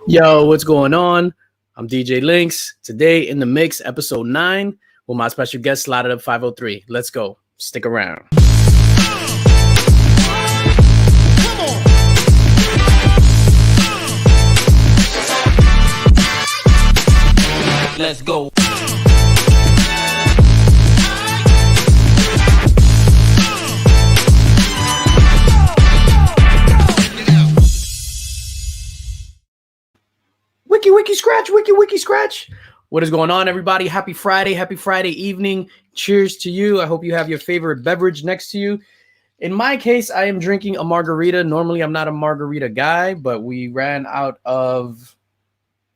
Yo, what's going on? I'm DJ Linx. Today in the mix, episode 9, with my special guest, Slotitup 503. Let's go. Stick around. Let's go. Wiki scratch. What is going on, everybody? Happy Friday evening. Cheers to you. I hope you have your favorite beverage next to you. In my case, I am drinking a margarita. Normally, I'm not a margarita guy, but we ran out of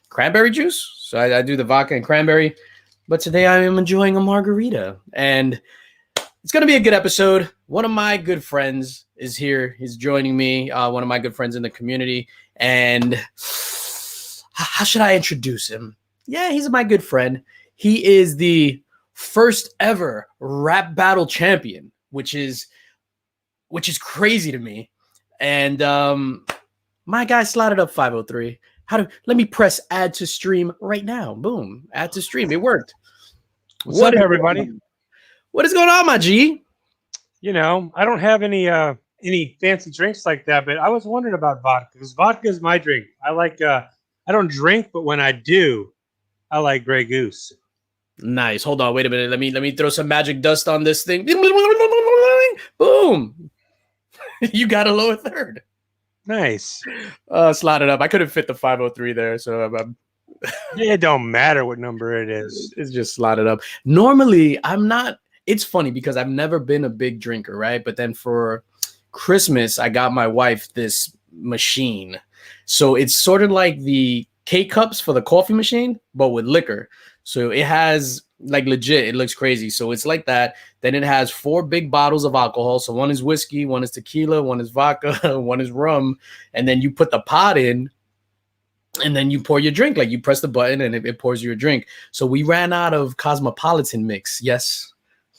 cranberry juice. So I do the vodka and cranberry. But today I am enjoying a margarita. And it's going to be a good episode. One of my good friends is here. He's joining me. One of my good friends in the community. And how should I introduce him? Yeah, he's my good friend. He is the first ever rap battle champion, which is crazy to me. And my guy Slotitup 503. Let me press add to stream right now. Boom, add to stream. It worked. What's up, everybody? What is going on, my G? You know, I don't have any fancy drinks like that, but I was wondering about vodka because vodka is my drink. I don't drink, but when I do, I like Grey Goose. Nice. Hold on. Wait a minute. Let me throw some magic dust on this thing. Boom. You got a lower third. Nice. Slotted up. I couldn't fit the 503 there, so It don't matter what number it is. It's just slotted up. Normally, I'm not. It's funny because I've never been a big drinker, right? But then for Christmas, I got my wife this machine. So it's sort of like the K-Cups for the coffee machine, but with liquor. So it has, like, legit, it looks crazy. So it's like that. Then it has 4 big bottles of alcohol. So one is whiskey, one is tequila, one is vodka, one is rum. And then you put the pot in, and then you pour your drink. Like, you press the button, and it pours you a drink. So we ran out of Cosmopolitan mix. Yes,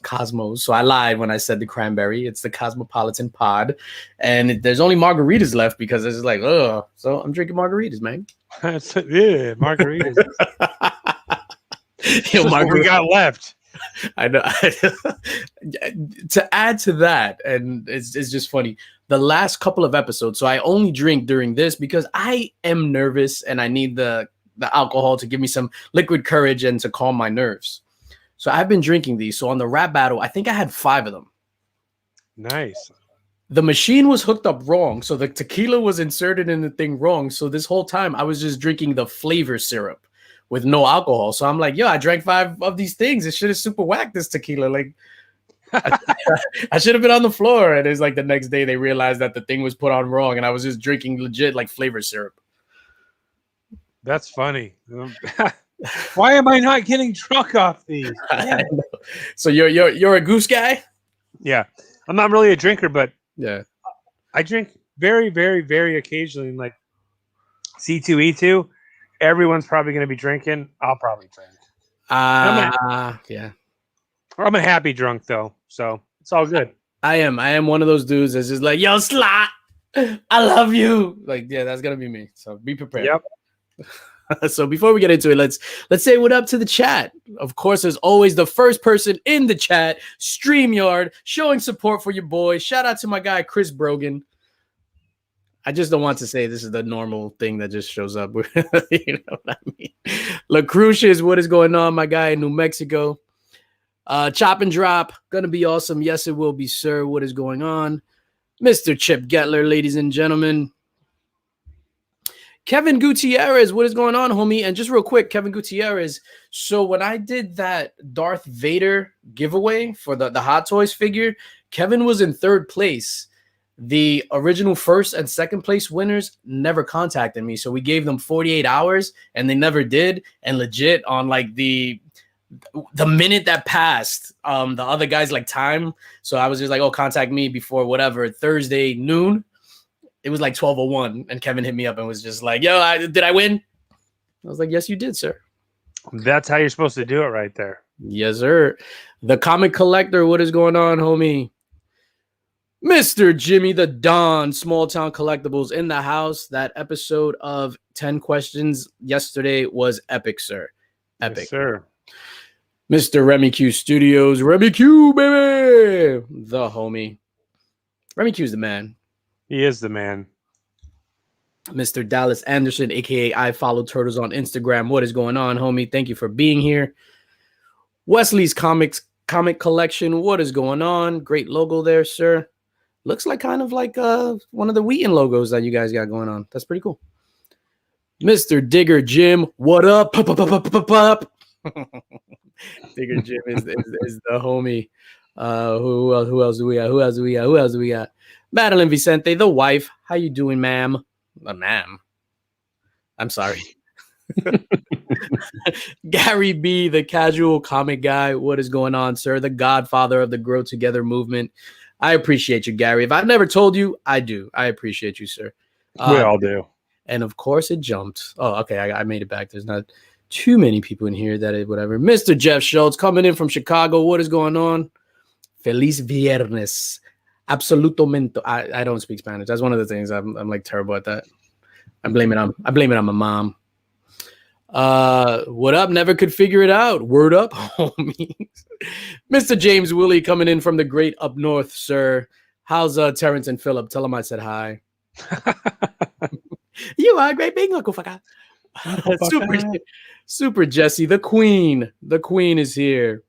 Cosmos. So I lied when I said the cranberry. It's the Cosmopolitan pod, and there's only margaritas left because it's like, oh, so I'm drinking margaritas, man. Yeah, margaritas. Yo, What we got left. I know. To add to that, and it's just funny. The last couple of episodes, so I only drink during this because I am nervous and I need the alcohol to give me some liquid courage and to calm my nerves. So I've been drinking these. So on the rap battle, I think I had 5 of them. Nice. The machine was hooked up wrong. So the tequila was inserted in the thing wrong. So this whole time I was just drinking the flavor syrup with no alcohol. So I'm like, yo, I drank 5 of these things. It should have super whacked this tequila. Like, I should have been on the floor. And it's like the next day they realized that the thing was put on wrong. And I was just drinking legit like flavor syrup. That's funny. Why am I not getting drunk off these? I know. So you're a goose guy? Yeah. I'm not really a drinker, but yeah, I drink very, very, very occasionally. Like C2E2, everyone's probably going to be drinking. I'll probably drink. Yeah. I'm a happy drunk though, so it's all good. I am one of those dudes that's just like, yo, Slot, I love you. Like, yeah, that's gonna be me. So be prepared. Yep. So before we get into it, let's say what up to the chat. Of course, there's always the first person in the chat, StreamYard, showing support for your boy. Shout out to my guy Chris Brogan. I just don't want to say this is the normal thing that just shows up. You know what I mean? La Crucius, what is going on, my guy in New Mexico? Chop and drop, gonna be awesome. Yes, it will be, sir. What is going on? Mr. Chip Gettler, ladies and gentlemen. Kevin Gutierrez, what is going on, homie? And just real quick, Kevin Gutierrez. So when I did that Darth Vader giveaway for the Hot Toys figure, Kevin was in 3rd place. The original 1st and 2nd place winners never contacted me. So we gave them 48 hours and they never did. And legit on like the minute that passed, the other guys like time. So I was just like, oh, contact me before whatever, Thursday noon. It was like 12:01, and Kevin hit me up and was just like, yo, did I win? I was like, yes, you did, sir. That's how you're supposed to do it right there. Yes, sir. The Comic Collector, what is going on, homie? Mr. Jimmy the Don, Small Town Collectibles in the house. That episode of 10 questions yesterday was epic, sir. Epic. Yes, sir. Mr. Remy Q Studios. Remy Q, baby. The homie. Remy Q's the man. He is the man. Mr. Dallas Anderson, a.k.a. I Follow Turtles on Instagram. What is going on, homie? Thank you for being here. Wesley's comic collection. What is going on? Great logo there, sir. Looks like kind of like one of the Wheaton logos that you guys got going on. That's pretty cool. Mr. Digger Jim, what up? Pop. Digger Jim is the homie. Who else do we got? Madeline Vicente, the wife. How you doing, ma'am? Ma'am. I'm sorry. Gary B, the casual comic guy. What is going on, sir? The godfather of the Grow Together movement. I appreciate you, Gary. If I've never told you, I do. I appreciate you, sir. We all do. And of course, it jumped. Oh, okay. I made it back. There's not too many people in here that whatever. Mr. Jeff Schultz coming in from Chicago. What is going on? Feliz Viernes. Absolutamente. I don't speak Spanish. That's one of the things I'm like terrible at that. I blame it on my mom. What up? Never could figure it out. Word up, homies. Mr. James Willie coming in from the great up north, sir. How's Terrence and Philip? Tell them I said hi. You are a great big Uncle Fucker. Super Jesse, the queen. The queen is here.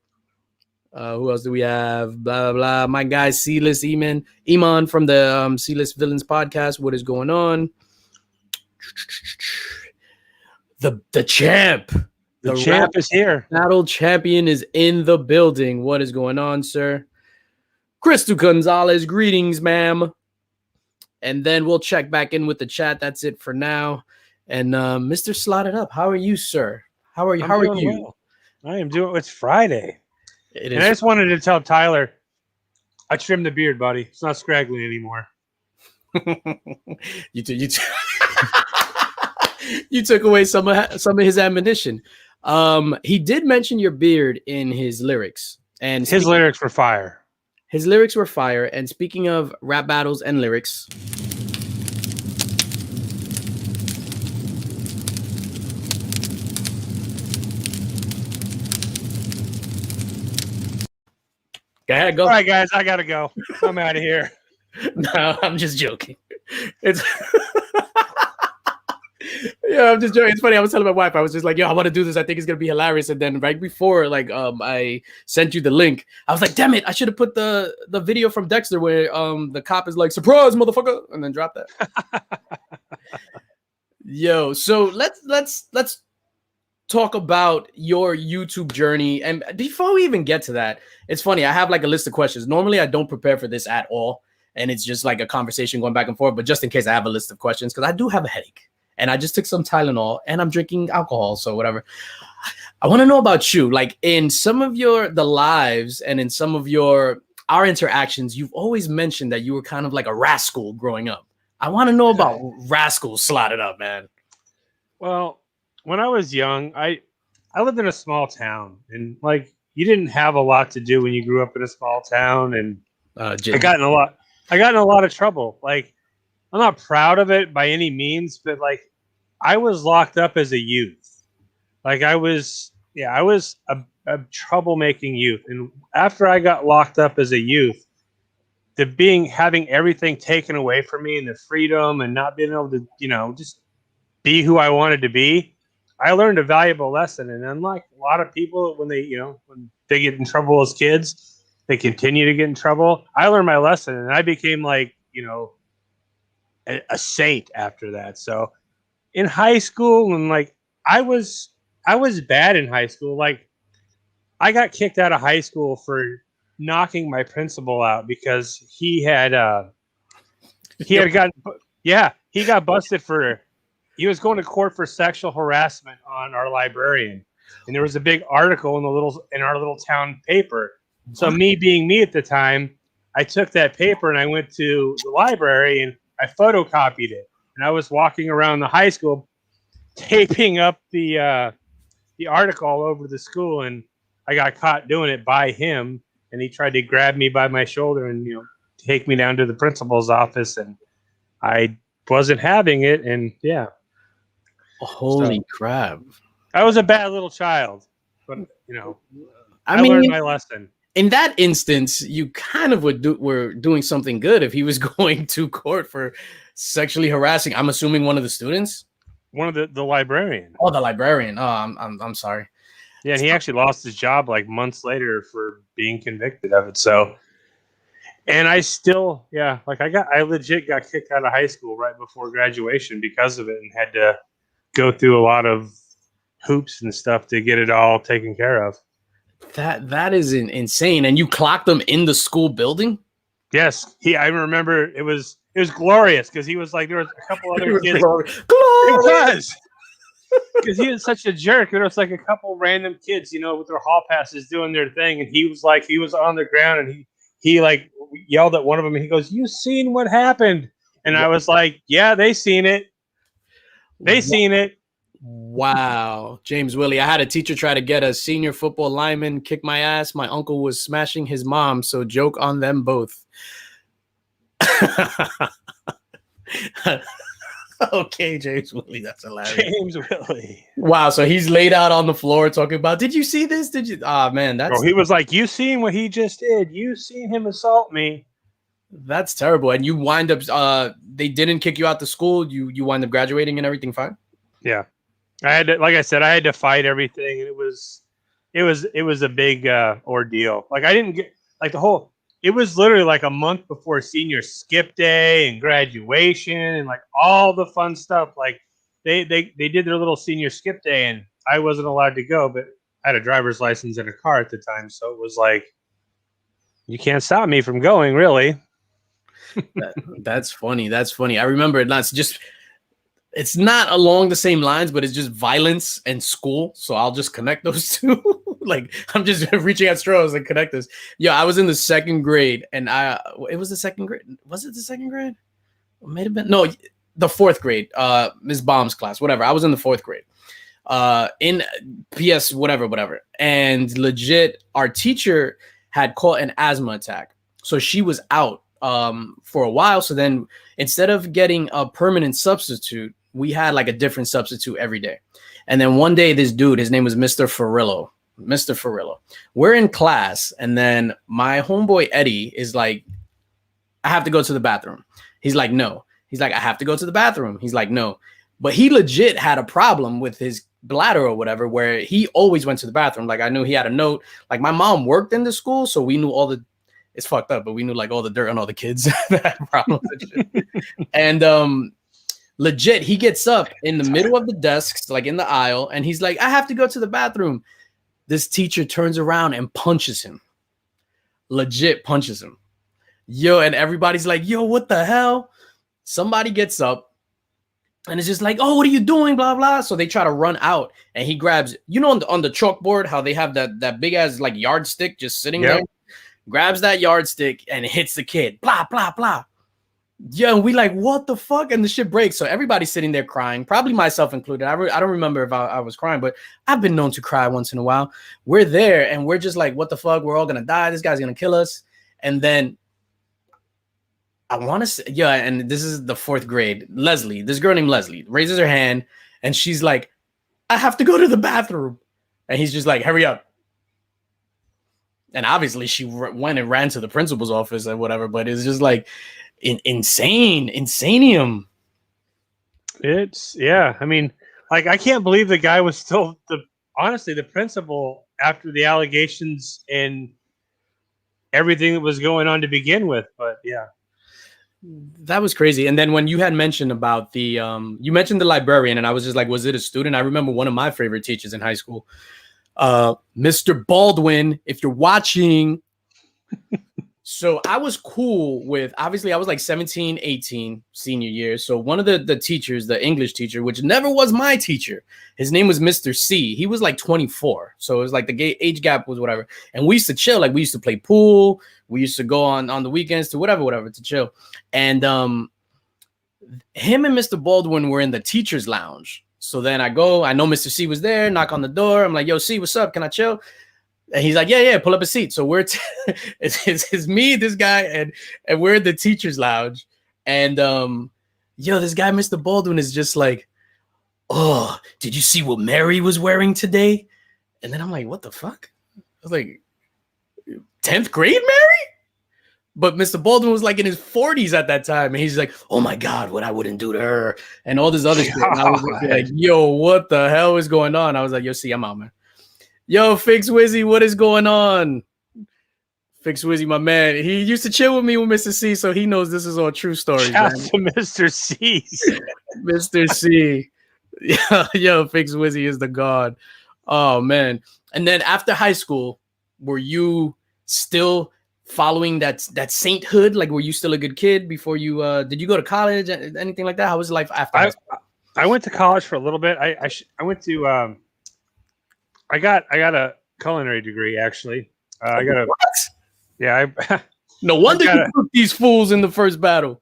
Who else do we have? Blah, blah, blah. My guy, C-List Iman from the C-List Villains podcast. What is going on? The champ. The champ is here. Battle champion is in the building. What is going on, sir? Crystal Gonzalez, greetings, ma'am. And then we'll check back in with the chat. That's it for now. And Mr. Slotitup, how are you, sir? How are you? How are you? Well. I am doing. It's Friday. It and I just wanted to tell Tyler, I trimmed the beard, buddy. It's not scraggly anymore. You took away some of his ammunition. He did mention your beard in his lyrics, and his lyrics were fire. His lyrics were fire. And speaking of rap battles and lyrics, go ahead, go. All right, guys, I gotta go. I'm out of here. No, I'm just joking. It's yeah, I'm just joking. It's funny. I was telling my wife, I was just like, yo, I want to do this. I think it's gonna be hilarious. And then right before, like, I sent you the link, I was like, damn it, I should have put the video from Dexter where the cop is like, surprise, motherfucker, and then drop that. Yo, so let's talk about your YouTube journey. And before we even get to that, it's funny. I have like a list of questions. Normally, I don't prepare for this at all, and it's just like a conversation going back and forth. But just in case, I have a list of questions because I do have a headache. And I just took some Tylenol and I'm drinking alcohol. So whatever. I want to know about you. Like in some of the lives and in some of our interactions, you've always mentioned that you were kind of like a rascal growing up. I want to know about rascals slotted up, man. Well, when I was young, I lived in a small town, and like you didn't have a lot to do when you grew up in a small town, and I got in a lot of trouble. Like, I'm not proud of it by any means, but like I was locked up as a youth. Like I was a troublemaking youth. And after I got locked up as a youth, having everything taken away from me and the freedom and not being able to, just be who I wanted to be, I learned a valuable lesson. And unlike a lot of people, when they get in trouble as kids, they continue to get in trouble. I learned my lesson and I became like, a saint after that. So in high school, and like I was bad in high school. Like I got kicked out of high school for knocking my principal out because he got busted he was going to court for sexual harassment on our librarian. And there was a big article in our little town paper. So me being me at the time, I took that paper and I went to the library and I photocopied it, and I was walking around the high school, taping up the article all over the school, and I got caught doing it by him, and he tried to grab me by my shoulder and take me down to the principal's office, and I wasn't having it, and yeah. Holy crap! I was a bad little child, but I mean, learned my lesson. In that instance, you kind of were doing something good if he was going to court for sexually harassing. I'm assuming one of the students, one of the librarian. Oh, the librarian. Oh, I'm sorry. Yeah, and he actually lost his job like months later for being convicted of it. So, and I still, I legit got kicked out of high school right before graduation because of it, and had to go through a lot of hoops and stuff to get it all taken care of. That is insane. And you clocked him in the school building? Yes, I remember it was glorious because he was like, there was a couple other kids. Glorious. It was. Because he was such a jerk. There was like a couple random kids, with their hall passes doing their thing, and he was on the ground, and he like yelled at one of them, and he goes, "You seen what happened?" And I was like, "Yeah, they seen it. They seen it." Wow, James Willie. I had a teacher try to get a senior football lineman kick my ass. My uncle was smashing his mom, so joke on them both. Okay, James Willie, that's hilarious. James Willie. Wow, so he's laid out on the floor talking about, did you see this? Did you? Ah, man, that's. He was like, "You seen what he just did? You seen him assault me?" That's terrible. And you wind up. They didn't kick you out the school. You wind up graduating and everything fine. Yeah, I had to, like I said, I had to fight everything, and it was a big ordeal. Like I didn't get like the whole. It was literally like a month before senior skip day and graduation and like all the fun stuff. Like they did their little senior skip day, and I wasn't allowed to go, but I had a driver's license and a car at the time, so it was like you can't stop me from going, really. That's funny. That's funny. I remember it's not along the same lines, but it's just violence and school. So I'll just connect those two. Like I'm just reaching out straws and connect this. Yeah, I was in the second grade, and it was the second grade. Was it the second grade? It may have been the fourth grade. Ms. Baum's class, whatever. I was in the fourth grade. In PS whatever. And legit, our teacher had caught an asthma attack, so she was out for a while. So then instead of getting a permanent substitute, we had like a different substitute every day. And then one day, this dude, his name was Mr. Ferrillo. We're in class, and then my homeboy Eddie is like, I have to go to the bathroom. He's like, no. He's like, I have to go to the bathroom. He's like, no. But he legit had a problem with his bladder or whatever, where he always went to the bathroom. Like I knew he had a note. Like my mom worked in the school, so we knew it's fucked up, but we knew like all the dirt on all the kids that had problems and shit. And legit, he gets up in the middle of the desks, like in the aisle, and he's like, I have to go to the bathroom. This teacher turns around and punches him. Legit punches him. Yo, and everybody's like, yo, what the hell? Somebody gets up and it's just like, oh, what are you doing? Blah, blah. So they try to run out, and he grabs, on the chalkboard, how they have that big ass like yardstick just sitting there. Grabs that yardstick and hits the kid. Blah, blah, blah. Yeah, and we like, what the fuck? And the shit breaks. So everybody's sitting there crying, probably myself included. I don't remember if I was crying, but I've been known to cry once in a while. We're there, and we're just like, what the fuck? We're all going to die. This guy's going to kill us. And then I want to say, and this is the fourth grade. Leslie, this girl named Leslie, raises her hand, and she's like, I have to go to the bathroom. And he's just like, hurry up. And obviously she went and ran to the principal's office or whatever, but it's just like insanium. I mean, like, I can't believe the guy was still the principal after the allegations and everything that was going on to begin with. But yeah, that was crazy. And then when you had mentioned about you mentioned the librarian, and I was just like, was it a student? I remember one of my favorite teachers in high school, Mr. Baldwin, if you're watching. So I was cool with, obviously I was like 17, 18 senior year. So one of the teachers, the English teacher, which never was my teacher, his name was Mr. C. He was like 24. So it was like the age gap was whatever. And we used to chill. Like we used to play pool. We used to go on the weekends to whatever to chill. And him and Mr. Baldwin were in the teacher's lounge. So then I know Mr. C was there, knock on the door. I'm like, yo, C, what's up? Can I chill? And he's like, yeah, pull up a seat. So we're it's me, this guy, and we're in the teacher's lounge. And this guy, Mr. Baldwin, is just like, oh, did you see what Mary was wearing today? And then I'm like, what the fuck? I was like, 10th grade Mary? But Mr. Baldwin was like in his 40s at that time. And he's like, oh my God, what I wouldn't do to her. And all this other shit. And I was like, yo, what the hell is going on? I was like, yo, see, I'm out, man. Yo, Fix Wizzy, what is going on? Fix Wizzy, my man. He used to chill with me with Mr. C, so he knows this is all true stories. Shout out to Mr. C. Mr. C. Yo, Fix Wizzy is the god. Oh, man. And then after high school, were you still following that sainthood? Like, were you still a good kid before you did you go to college, anything like that? How was life after high school? I went to college for a little bit. I went to I got a culinary degree, actually. I got a what? Yeah, no wonder you took these fools in the first battle.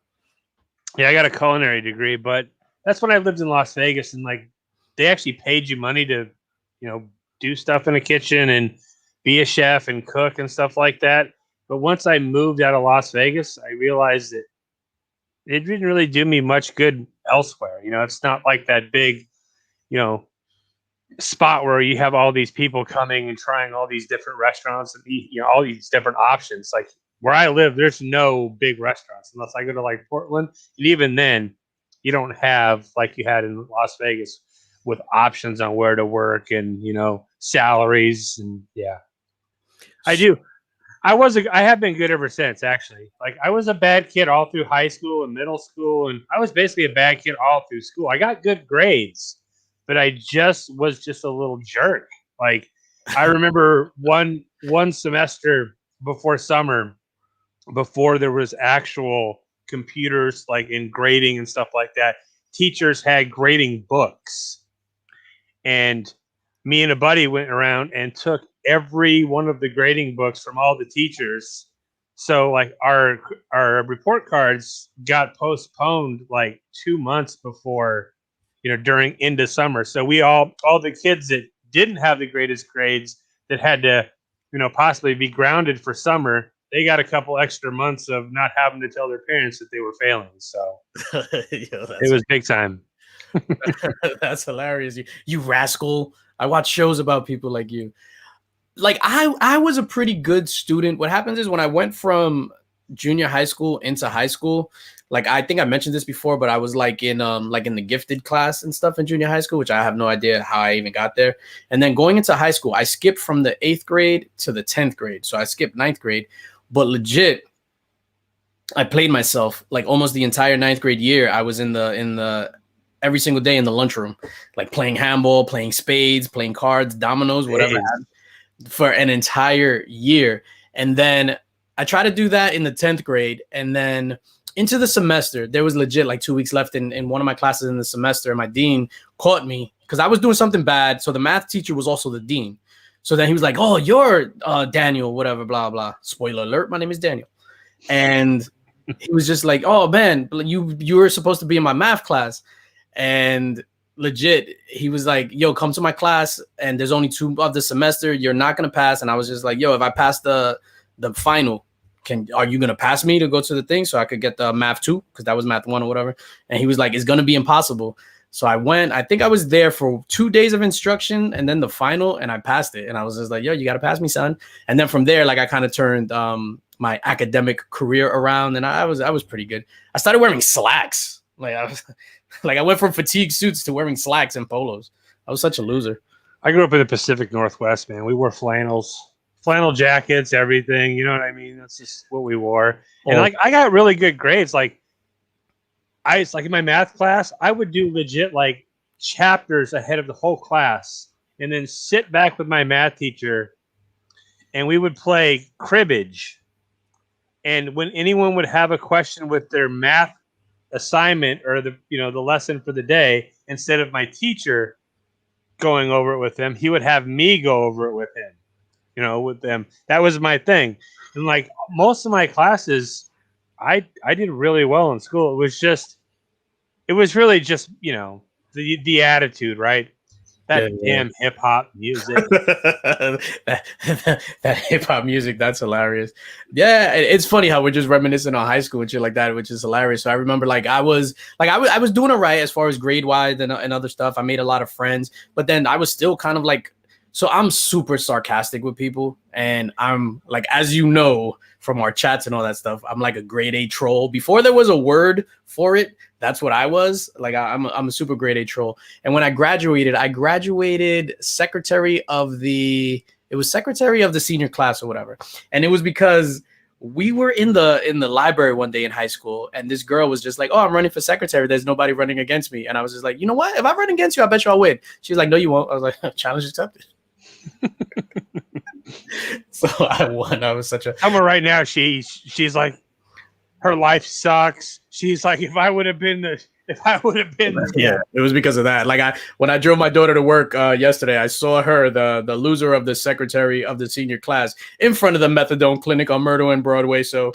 Yeah, I got a culinary degree, but that's when I lived in Las Vegas, and like they actually paid you money to, do stuff in the kitchen and be a chef and cook and stuff like that. But once I moved out of Las Vegas, I realized that it didn't really do me much good elsewhere. It's not like that big, spot where you have all these people coming and trying all these different restaurants and eat, all these different options. Like where I live, there's no big restaurants unless I go to like Portland. And even then, you don't have like you had in Las Vegas with options on where to work and, salaries. And yeah, I do. I have been good ever since, actually. Like I was a bad kid all through high school and middle school. And I was basically a bad kid all through school. I got good grades, but I was just a little jerk. Like I remember one semester before summer, before there was actual computers like in grading and stuff like that, teachers had grading books. And me and a buddy went around and took every one of the grading books from all the teachers. So like our report cards got postponed like 2 months before, during into summer. So we all the kids that didn't have the greatest grades that had to, possibly be grounded for summer, they got a couple extra months of not having to tell their parents that they were failing. So it was big time. That's hilarious. You rascal. I watch shows about people like you. Like I was a pretty good student. What happens is when I went from junior high school into high school, like I think I mentioned this before, but I was like in the gifted class and stuff in junior high school, which I have no idea how I even got there. And then going into high school, I skipped from the 8th grade to the 10th grade. So I skipped 9th grade, but legit, I played myself like almost the entire 9th grade year. I was in the every single day in the lunchroom, like playing handball, playing spades, playing cards, dominoes, whatever, for an entire year. And then I tried to do that in the 10th grade. And then into the semester, there was legit like 2 weeks left in one of my classes in the semester. And my dean caught me because I was doing something bad. So the math teacher was also the dean. So then he was like, oh, you're Daniel, whatever, blah, blah. Spoiler alert, my name is Daniel. And he was just like, oh, man, you were supposed to be in my math class. And legit, he was like, yo, come to my class. And there's only 2 of the semester. You're not going to pass. And I was just like, yo, if I pass the final, are you going to pass me to go to the thing so I could get the math 2? Because that was math 1 or whatever. And he was like, it's going to be impossible. So I went. I think I was there for 2 days of instruction and then the final, and I passed it. And I was just like, yo, you got to pass me, son. And then from there, like I kind of turned my academic career around, and I was pretty good. I started wearing slacks. Like I went from fatigue suits to wearing slacks and polos. I was such a loser. I grew up in the Pacific Northwest, man. We wore flannel jackets, everything. You know what I mean? That's just what we wore. And like I got really good grades. Like in my math class, I would do legit like chapters ahead of the whole class, and then sit back with my math teacher, and we would play cribbage. And when anyone would have a question with their math assignment or the lesson for the day, instead of my teacher going over it with them, he would have me go over it with him, with them. That was my thing. And like most of my classes, I did really well in school. It was really just, the attitude, right? That damn hip hop music. that hip hop music, that's hilarious. Yeah, it's funny how we're just reminiscing on high school and shit like that, which is hilarious. So I remember I was doing it right as far as grade wise and other stuff. I made a lot of friends, but then I was still kind of like, so I'm super sarcastic with people, and I'm like, as you know from our chats and all that stuff, I'm like a grade A troll. Before there was a word for it, that's what I was. Like I'm a super grade A troll. And when I graduated secretary of the senior class or whatever. And it was because we were in the library one day in high school, and this girl was just like, "Oh, I'm running for secretary. There's nobody running against me." And I was just like, "You know what? If I run against you, I bet you I'll win." She's like, "No, you won't." I was like, "Challenge accepted." So I won. I was such a. Tell her right now. She's like, her life sucks. She's like, if I would have been. Yeah, it was because of that. Like when I drove my daughter to work yesterday, I saw her, the loser of the secretary of the senior class, in front of the methadone clinic on Myrtle and Broadway. So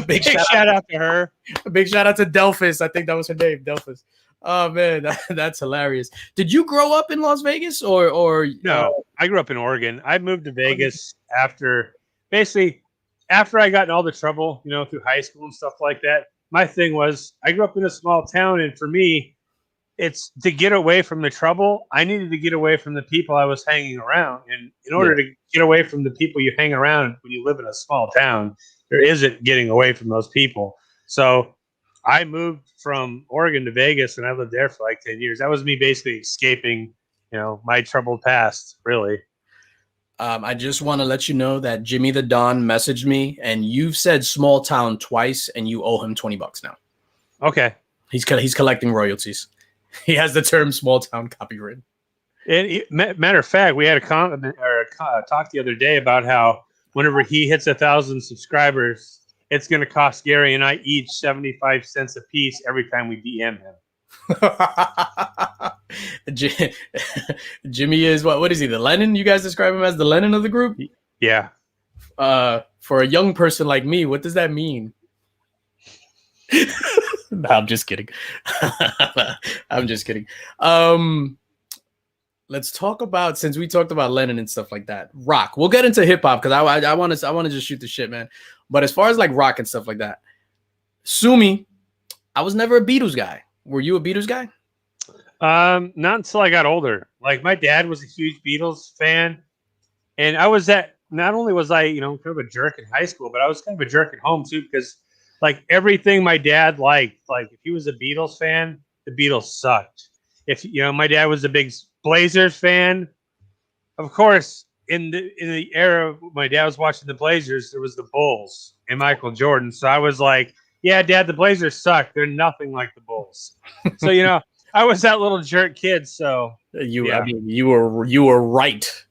big shout out to her. A big shout out to Delphis. I think that was her name, Delphis. Oh man, that's hilarious. Did you grow up in Las Vegas or no? I grew up in Oregon. I moved to Vegas after I got in all the trouble, through high school and stuff like that. My thing was I grew up in a small town, and for me, it's to get away from the trouble. I needed to get away from the people I was hanging around, and in order to get away from the people you hang around when you live in a small town, there isn't getting away from those people. So I moved from Oregon to Vegas, and I lived there for like 10 years. That was me basically escaping, my troubled past, really. I just want to let you know that Jimmy the Don messaged me, and you've said small town twice, and you owe him $20 now. Okay. He's collecting royalties. He has the term small town copyrighted. And matter of fact, we had a talk the other day about how whenever he hits 1,000 subscribers, it's going to cost Gary and I each 75 cents a piece every time we DM him. Jimmy is what is he? The Lennon? You guys describe him as the Lennon of the group? Yeah. For a young person like me, what does that mean? No, I'm just kidding. I'm just kidding. Let's talk about, since we talked about Lennon and stuff like that, rock. We'll get into hip hop because I want to just shoot the shit, man. But as far as like rock and stuff like that, sue me. I was never a Beatles guy. Were you a Beatles guy? Not until I got older. Like my dad was a huge Beatles fan, and not only was I, kind of a jerk in high school, but I was kind of a jerk at home too, because like everything my dad liked, like if he was a Beatles fan, the Beatles sucked. If my dad was a big Blazers fan, of course, in the era my dad was watching the Blazers, there was the Bulls and Michael Jordan. So I was like, yeah, Dad, the Blazers suck. They're nothing like the Bulls. So I was that little jerk kid. So you were right.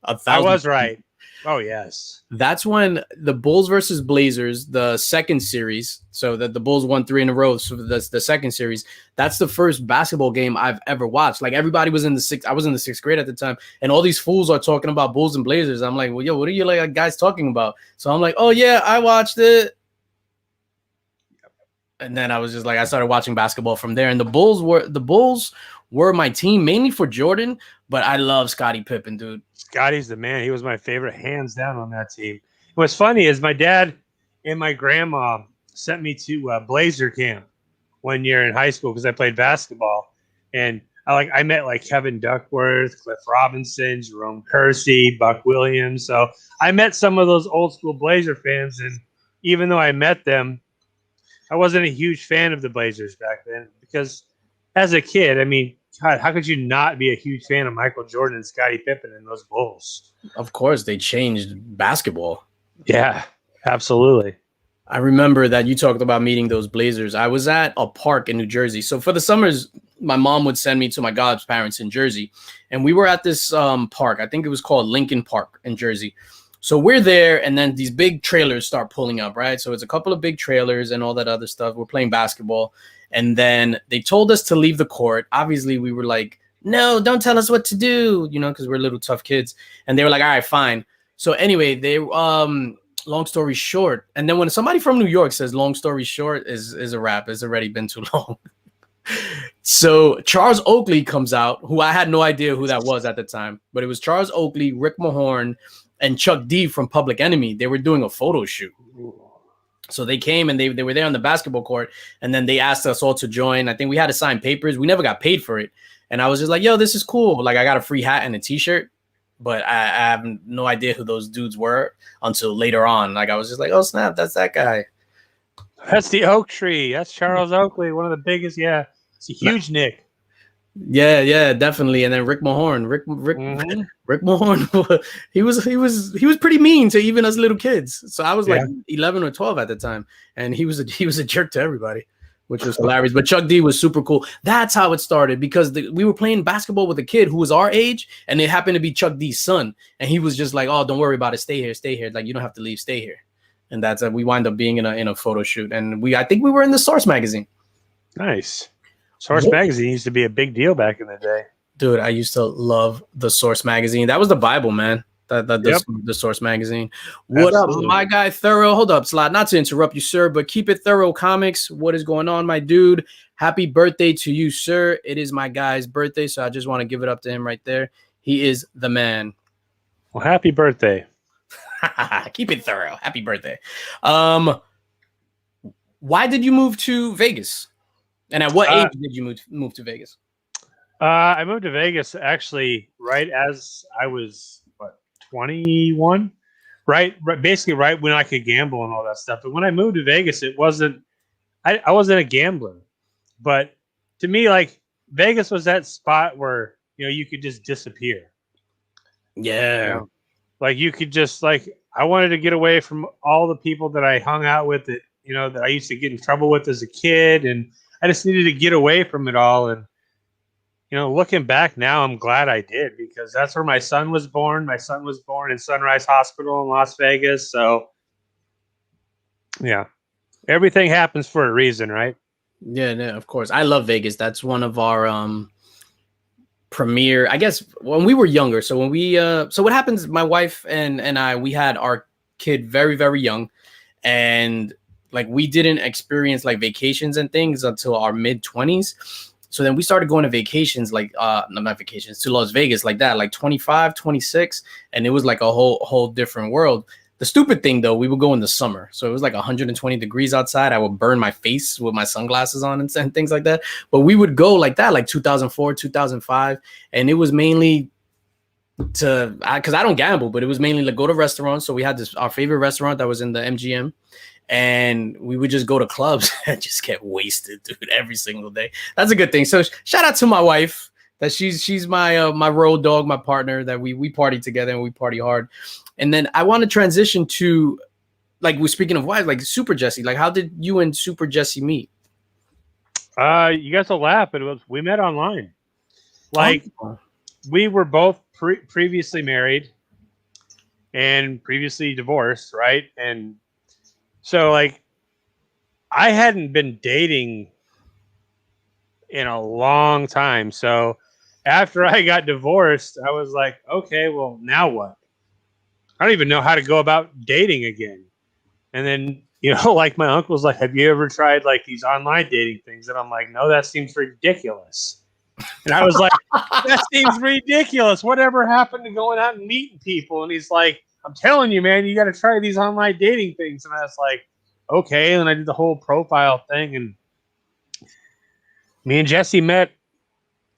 I was right. Oh yes. That's when the Bulls versus Blazers, the second series. So that the Bulls won 3 in a row. So that's the second series. That's the first basketball game I've ever watched. Like everybody was I was in the 6th grade at the time, and all these fools are talking about Bulls and Blazers. I'm like, well, yo, what are you like guys talking about? So I'm like, oh yeah, I watched it. And then I was just like, I started watching basketball from there. And the Bulls were my team, mainly for Jordan, but I love Scottie Pippen, dude. Scotty's the man. He was my favorite, hands down, on that team. What's funny is my dad and my grandma sent me to Blazer camp one year in high school because I played basketball. And I met like Kevin Duckworth, Cliff Robinson, Jerome Kersey, Buck Williams. So I met some of those old school Blazer fans. And even though I met them, I wasn't a huge fan of the Blazers back then because as a kid, I mean, God, how could you not be a huge fan of Michael Jordan and Scottie Pippen and those Bulls? Of course, they changed basketball. Yeah, absolutely. I remember that you talked about meeting those Blazers. I was at a park in New Jersey. So for the summers, my mom would send me to my godparents in Jersey. And we were at this park. I think it was called Lincoln Park in Jersey. So we're there, and then these big trailers start pulling up, right? So it's a couple of big trailers and all that other stuff. We're playing basketball. And then they told us to leave the court. Obviously, we were like, no, don't tell us what to do, because we're little tough kids. And they were like, all right, fine. So anyway, long story short. And then when somebody from New York says long story short is a wrap, it's already been too long. So Charles Oakley comes out, who I had no idea who that was at the time, but it was Charles Oakley, Rick Mahorn, and Chuck D from Public Enemy. They were doing a photo shoot. So they came and they were there on the basketball court, and then they asked us all to join. I think we had to sign papers. We never got paid for it. And I was just like, yo, this is cool. Like, I got a free hat and a t-shirt, but I have no idea who those dudes were until later on. Like, I was just like, oh, snap, that's that guy. That's the oak tree. That's Charles Oakley, one of the biggest. Yeah, it's a huge Nick. Yeah, definitely. And then Rick Mahorn, Rick Mahorn, he was pretty mean to even us little kids. So I was like 11 or 12 at the time, and he was a jerk to everybody, which was hilarious. But Chuck D was super cool. That's how it started, because we were playing basketball with a kid who was our age, and it happened to be Chuck D's son, and he was just like, "Oh, don't worry about it. Stay here. Like, you don't have to leave. Stay here." And that's we wind up being in a photo shoot, and I think we were in the Source magazine. Nice. Source magazine used to be a big deal back in the day. Dude, I used to love the Source magazine. That was the Bible, man. The Source magazine. What Absolutely. Up, my guy Thorough? Hold up, Slot. Not to interrupt you, sir, but keep it Thorough Comics. What is going on, my dude? Happy birthday to you, sir. It is my guy's birthday, so I just want to give it up to him right there. He is the man. Well, happy birthday. Keep it thorough. Happy birthday. Why did you move to Vegas? And at what age did you move to Vegas? I moved to Vegas actually right as I was 21, right basically right when I could gamble and all that stuff. But when I moved to Vegas, it wasn't I wasn't a gambler, but to me, like, Vegas was that spot where, you know, you could just disappear. Yeah. You know? Like, you could just, like, I wanted to get away from all the people that I hung out with that, you know, that I used to get in trouble with as a kid, and I just needed to get away from it all. And, you know, looking back now, I'm glad I did, because that's where my son was born. My son was born in Sunrise Hospital in Las Vegas. So, yeah, everything happens for a reason, right? Yeah, no, of course. I love Vegas. That's one of our premiere, I guess, when we were younger. So when we so what happens, my wife and I, we had our kid very, very young, and like, we didn't experience like vacations and things until our mid-20s. So then we started going to vacations, like not vacations, to Las Vegas, like that, like 25, 26, and it was like a whole different world. The stupid thing, though, we would go in the summer. So it was like 120 degrees outside. I would burn my face with my sunglasses on and things like that. But we would go like that, like 2004, 2005. And it was mainly because I don't gamble, but it was mainly like go to restaurants. So we had our favorite restaurant that was in the MGM. And we would just go to clubs and just get wasted, dude, every single day. That's a good thing. So shout out to my wife, that she's my my road dog, my partner, that we party together and we party hard. And then I want to transition to, like, we're speaking of wives, like Super Jesse. Like, how did you and Super Jesse meet? You guys will laugh, but we met online. Like, we were both previously married and previously divorced, right? And so, like, I hadn't been dating in a long time. So after I got divorced, I was like, okay, well, now what? I don't even know how to go about dating again. And then, you know, like, my uncle's like, have you ever tried like these online dating things? And I'm like, no, that seems ridiculous. And I was like, that seems ridiculous. Whatever happened to going out and meeting people? And he's like, I'm telling you, man, you got to try these online dating things. And I was like, okay. And I did the whole profile thing. And me and Jesse met.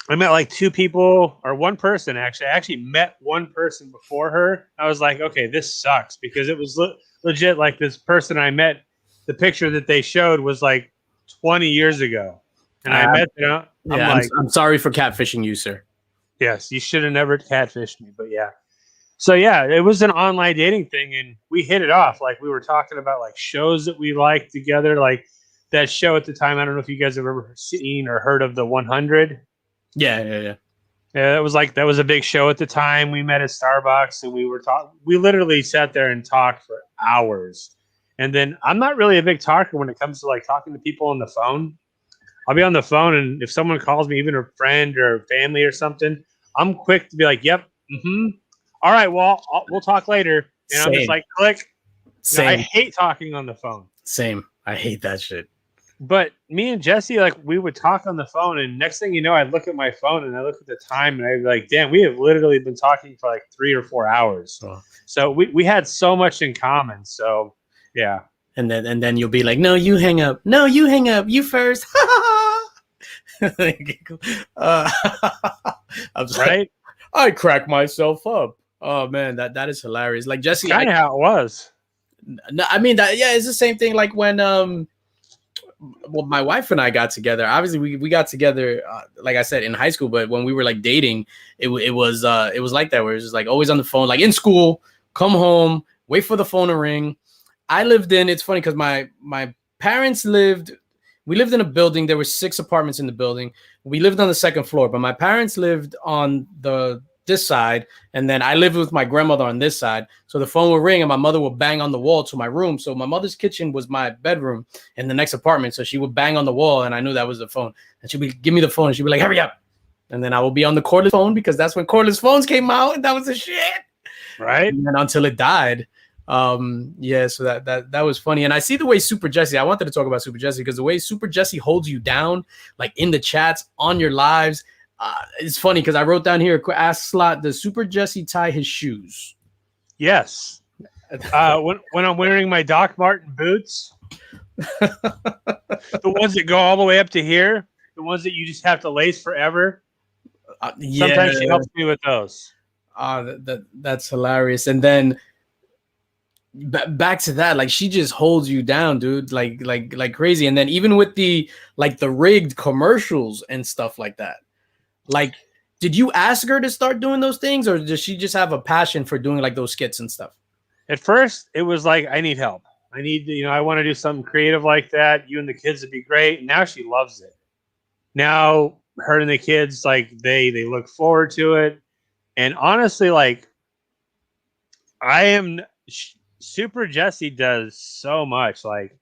I met like two people, or one person, actually. I actually met one person before her. I was like, okay, this sucks, because it was legit. Like, this person I met, the picture that they showed was like 20 years ago. And I met them. I'm sorry for catfishing you, sir. Yes, you should have never catfished me, but yeah. So yeah, it was an online dating thing, and we hit it off. Like, we were talking about like shows that we liked together. Like that show at the time, I don't know if you guys have ever seen or heard of The 100. Yeah. Yeah, that was a big show at the time. We met at Starbucks, and we were talking. We literally sat there and talked for hours. And then I'm not really a big talker when it comes to like talking to people on the phone. I'll be on the phone, and if someone calls me, even a friend or family or something, I'm quick to be like, "Yep, all right, well, we'll talk later." And I'm just like, click. I hate talking on the phone. Same. I hate that shit. But me and Jesse, like, we would talk on the phone, and next thing you know, I'd look at my phone and I look at the time, and I'd be like, damn, we have literally been talking for like 3 or 4 hours. Oh. So we had so much in common. So yeah. And then you'll be like, no, you hang up. No, you hang up. You first. I'm Right? I crack myself up. Oh man, that is hilarious. Like Jesse, Kind of how it was. No, I mean that. Yeah, it's the same thing. Like when well, my wife and I got together. Obviously, we got together, like I said, in high school. But when we were like dating, it was like that, where it was just like always on the phone, like in school, come home, wait for the phone to ring. I lived in. It's funny because my parents lived. We lived in a building. There were 6 apartments in the building. We lived on the 2nd floor, but my parents lived on this side, and then I lived with my grandmother on this side. So the phone would ring and my mother would bang on the wall to my room. So my mother's kitchen was my bedroom in the next apartment. So she would bang on the wall and I knew that was the phone. And she'd be, give me the phone, and she'd be like, hurry up. And then I would be on the cordless phone because that's when cordless phones came out, and that was the shit. Right. And until it died. Yeah, so that was funny. And I see the way Super Jesse, I wanted to talk about Super Jesse because the way Super Jesse holds you down, like in the chats, on your lives, it's funny because I wrote down here, ask Slot, does Super Jesse tie his shoes? Yes. When I'm wearing my Doc Martin boots, the ones that go all the way up to here, the ones that you just have to lace forever. Yeah. Sometimes she helps me with those. That's hilarious. And then back to that, like she just holds you down, dude, like crazy. And then even with the rigged commercials and stuff like that, like, did you ask her to start doing those things, or does she just have a passion for doing like those skits and stuff? At first, it was like, I need help. I need to, I want to do something creative like that. You and the kids would be great. And now she loves it. Now her and the kids, like they look forward to it. And honestly, like Super Jesse does so much. Like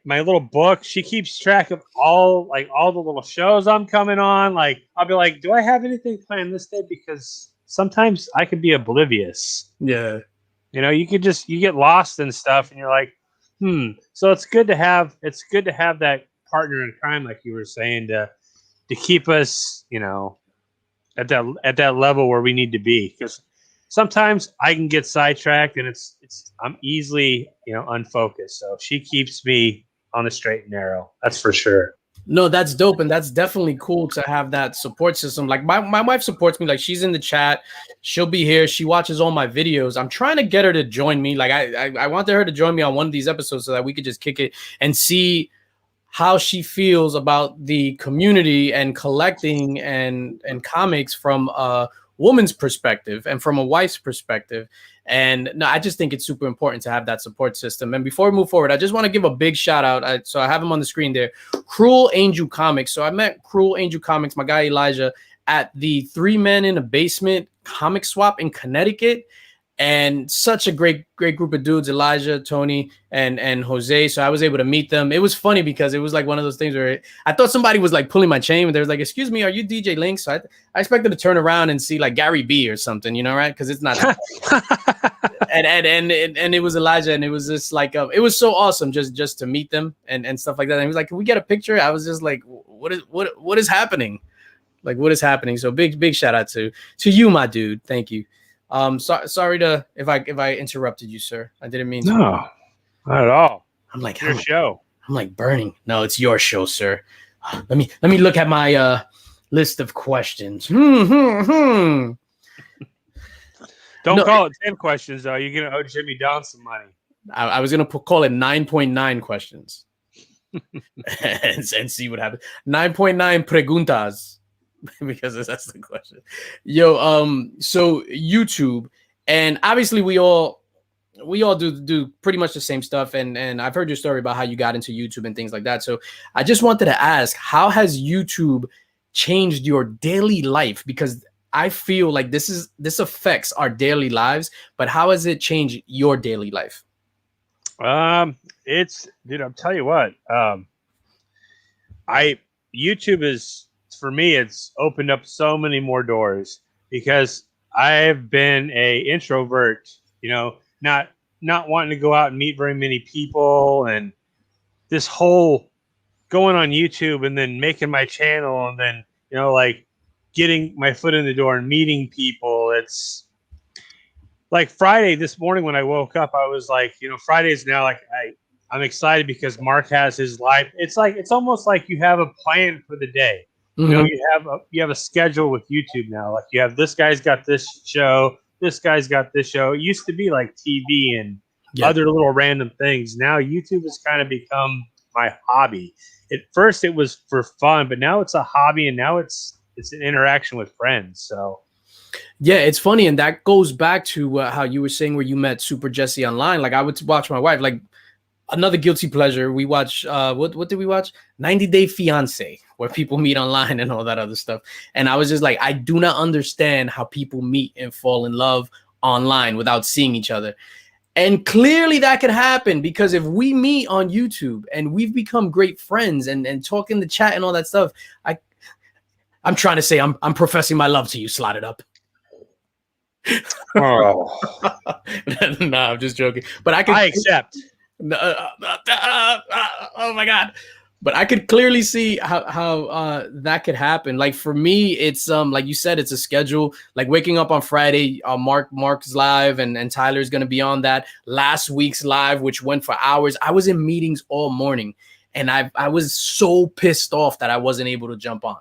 my little book, she keeps track of all the little shows I'm coming on. Like I'll be like, do I have anything planned this day? Because sometimes I could be oblivious. Yeah. You get lost in stuff and you're like, So it's good to have that partner in crime, like you were saying, to keep us, at that level where we need to be. Because sometimes I can get sidetracked and I'm easily, unfocused. So she keeps me on the straight and narrow. That's for sure. No, that's dope. And that's definitely cool to have that support system. Like my wife supports me. Like she's in the chat. She'll be here. She watches all my videos. I'm trying to get her to join me. Like I wanted her to join me on one of these episodes so that we could just kick it and see how she feels about the community and collecting and comics from a woman's perspective and from a wife's perspective. And no, I just think it's super important to have that support system. And before we move forward, I just want to give a big shout out. So I have him on the screen there. Cruel Angel Comics. So I met Cruel Angel Comics, my guy Elijah, at the 3 Men in a Basement comic swap in Connecticut. And such a great group of dudes, Elijah, Tony, and Jose. So I was able to meet them. It was funny because it was like one of those things where I thought somebody was like pulling my chain, and they was like, "Excuse me, are you DJ Linx?" So I expected to turn around and see like Gary B or something, right? Because it's not. and it was Elijah, and it was just like it was so awesome just to meet them and stuff like that. And he was like, "Can we get a picture?" I was just like, "What is happening? Like, what is happening?" So big shout out to you, my dude. Thank you. Sorry if I interrupted you, sir. I didn't mean to. No, not at all. I'm like your show. I'm like burning. No, it's your show, sir. Let me look at my list of questions. Don't call it 10 questions though. You're gonna owe Jimmy down some money. I was gonna call it 9.9 questions and see what happens. 9.9 preguntas. Because that's the question. So YouTube, and obviously we all do pretty much the same stuff, and I've heard your story about how you got into YouTube and things like that. So I just wanted to ask, how has YouTube changed your daily life? Because I feel like this affects our daily lives, but how has it changed your daily life? I'll tell you what, YouTube is, for me, it's opened up so many more doors because I've been a introvert, not wanting to go out and meet very many people. And this whole going on YouTube and then making my channel and then, like getting my foot in the door and meeting people. It's like Friday this morning when I woke up, I was like, Friday's now like I'm excited because Mark has his live. It's almost like you have a plan for the day. Mhm. You have a schedule with YouTube now. Like you have this guy's got this show, this guy's got this show. It used to be like TV and other little random things. Now YouTube has kind of become my hobby. At first it was for fun, but now it's a hobby, and now it's an interaction with friends. So yeah, it's funny, and that goes back to how you were saying where you met Super Jesse online. Like I would watch my wife, like another guilty pleasure. We watch what did we watch? 90 Day Fiance, where people meet online and all that other stuff. And I was just like, I do not understand how people meet and fall in love online without seeing each other. And clearly that could happen, because if we meet on YouTube and we've become great friends and talk in the chat and all that stuff, I'm trying to say I'm professing my love to you, Slotitup. Oh. No, I'm just joking. But I accept. Oh my God. But I could clearly see how that could happen. Like for me, it's like you said, it's a schedule. Like waking up on Friday, Mark's live and Tyler's gonna be on that. Last week's live, which went for hours. I was in meetings all morning, and I was so pissed off that I wasn't able to jump on.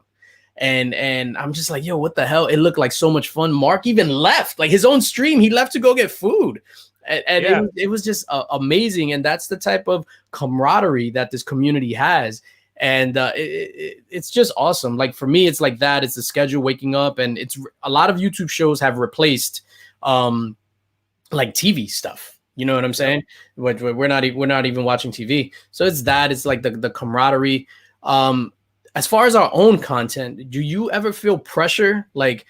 And I'm just like, yo, what the hell? It looked like so much fun. Mark even left, like his own stream. He left to go get food. And it was just amazing. And that's the type of camaraderie that this community has. And it's just awesome. Like for me, it's like that. It's the schedule, waking up. And it's a lot of YouTube shows have replaced like TV stuff. You know what I'm saying? We're not even watching TV. So it's that. It's like the camaraderie. As far as our own content, do you ever feel pressure? Like,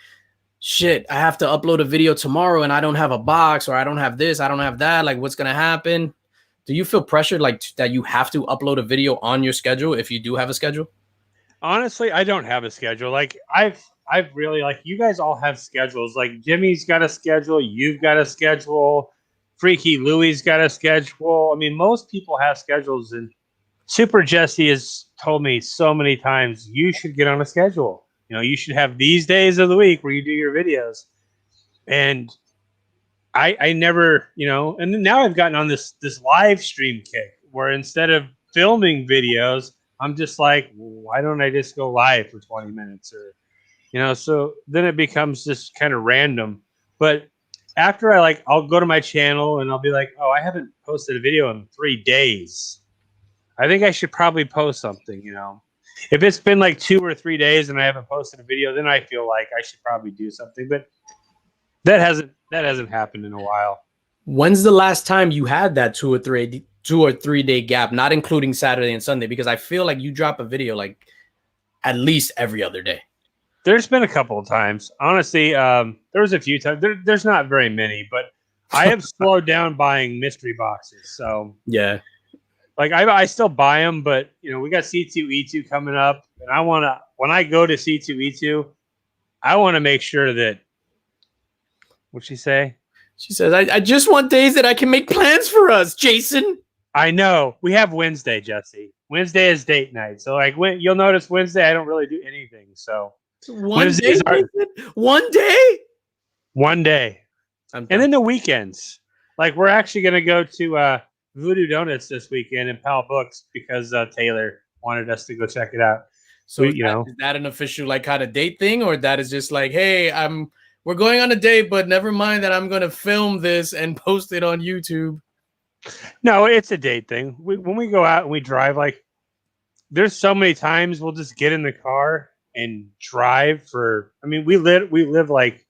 shit, I have to upload a video tomorrow and I don't have a box, or I don't have this, I don't have that. Like, what's going to happen? Do you feel pressured like that you have to upload a video on your schedule if you do have a schedule? Honestly, I don't have a schedule. Like I've really, like, you guys all have schedules. Like Jimmy's got a schedule, you've got a schedule, Freaky Louie's got a schedule. I mean, most people have schedules, and Super Jesse has told me so many times, you should get on a schedule. You should have these days of the week where you do your videos. And I never, and now I've gotten on this live stream kick where instead of filming videos, I'm just like, why don't I just go live for 20 minutes? Or, so then it becomes just kind of random. But after I'll go to my channel and I'll be like, oh, I haven't posted a video in 3 days. I think I should probably post something, If it's been like 2 or 3 days and I haven't posted a video, then I feel like I should probably do something. But that hasn't happened in a while. When's the last time you had that 2 or 3 day gap, not including Saturday and Sunday? Because I feel like you drop a video like at least every other day. There's been a couple of times. Honestly, there was a few times. There's not very many, but I have slowed down buying mystery boxes. So yeah. Like I still buy them, but we got C2E2 coming up, and when I go to C2E2, I want to make sure that. What'd she say? She says, I just want days that I can make plans for us, Jason. I know. We have Wednesday, Jesse. Wednesday is date night, so you'll notice Wednesday I don't really do anything. So one day, and then the weekends. Like we're actually gonna go to Voodoo Donuts this weekend in Pal Books because Taylor wanted us to go check it out. So is that an official like kind of date thing, or that is just like, hey, we're going on a date, but never mind that I'm gonna film this and post it on YouTube? No, it's a date thing. When we go out and we drive, like there's so many times we'll just get in the car and drive for. I mean, we live like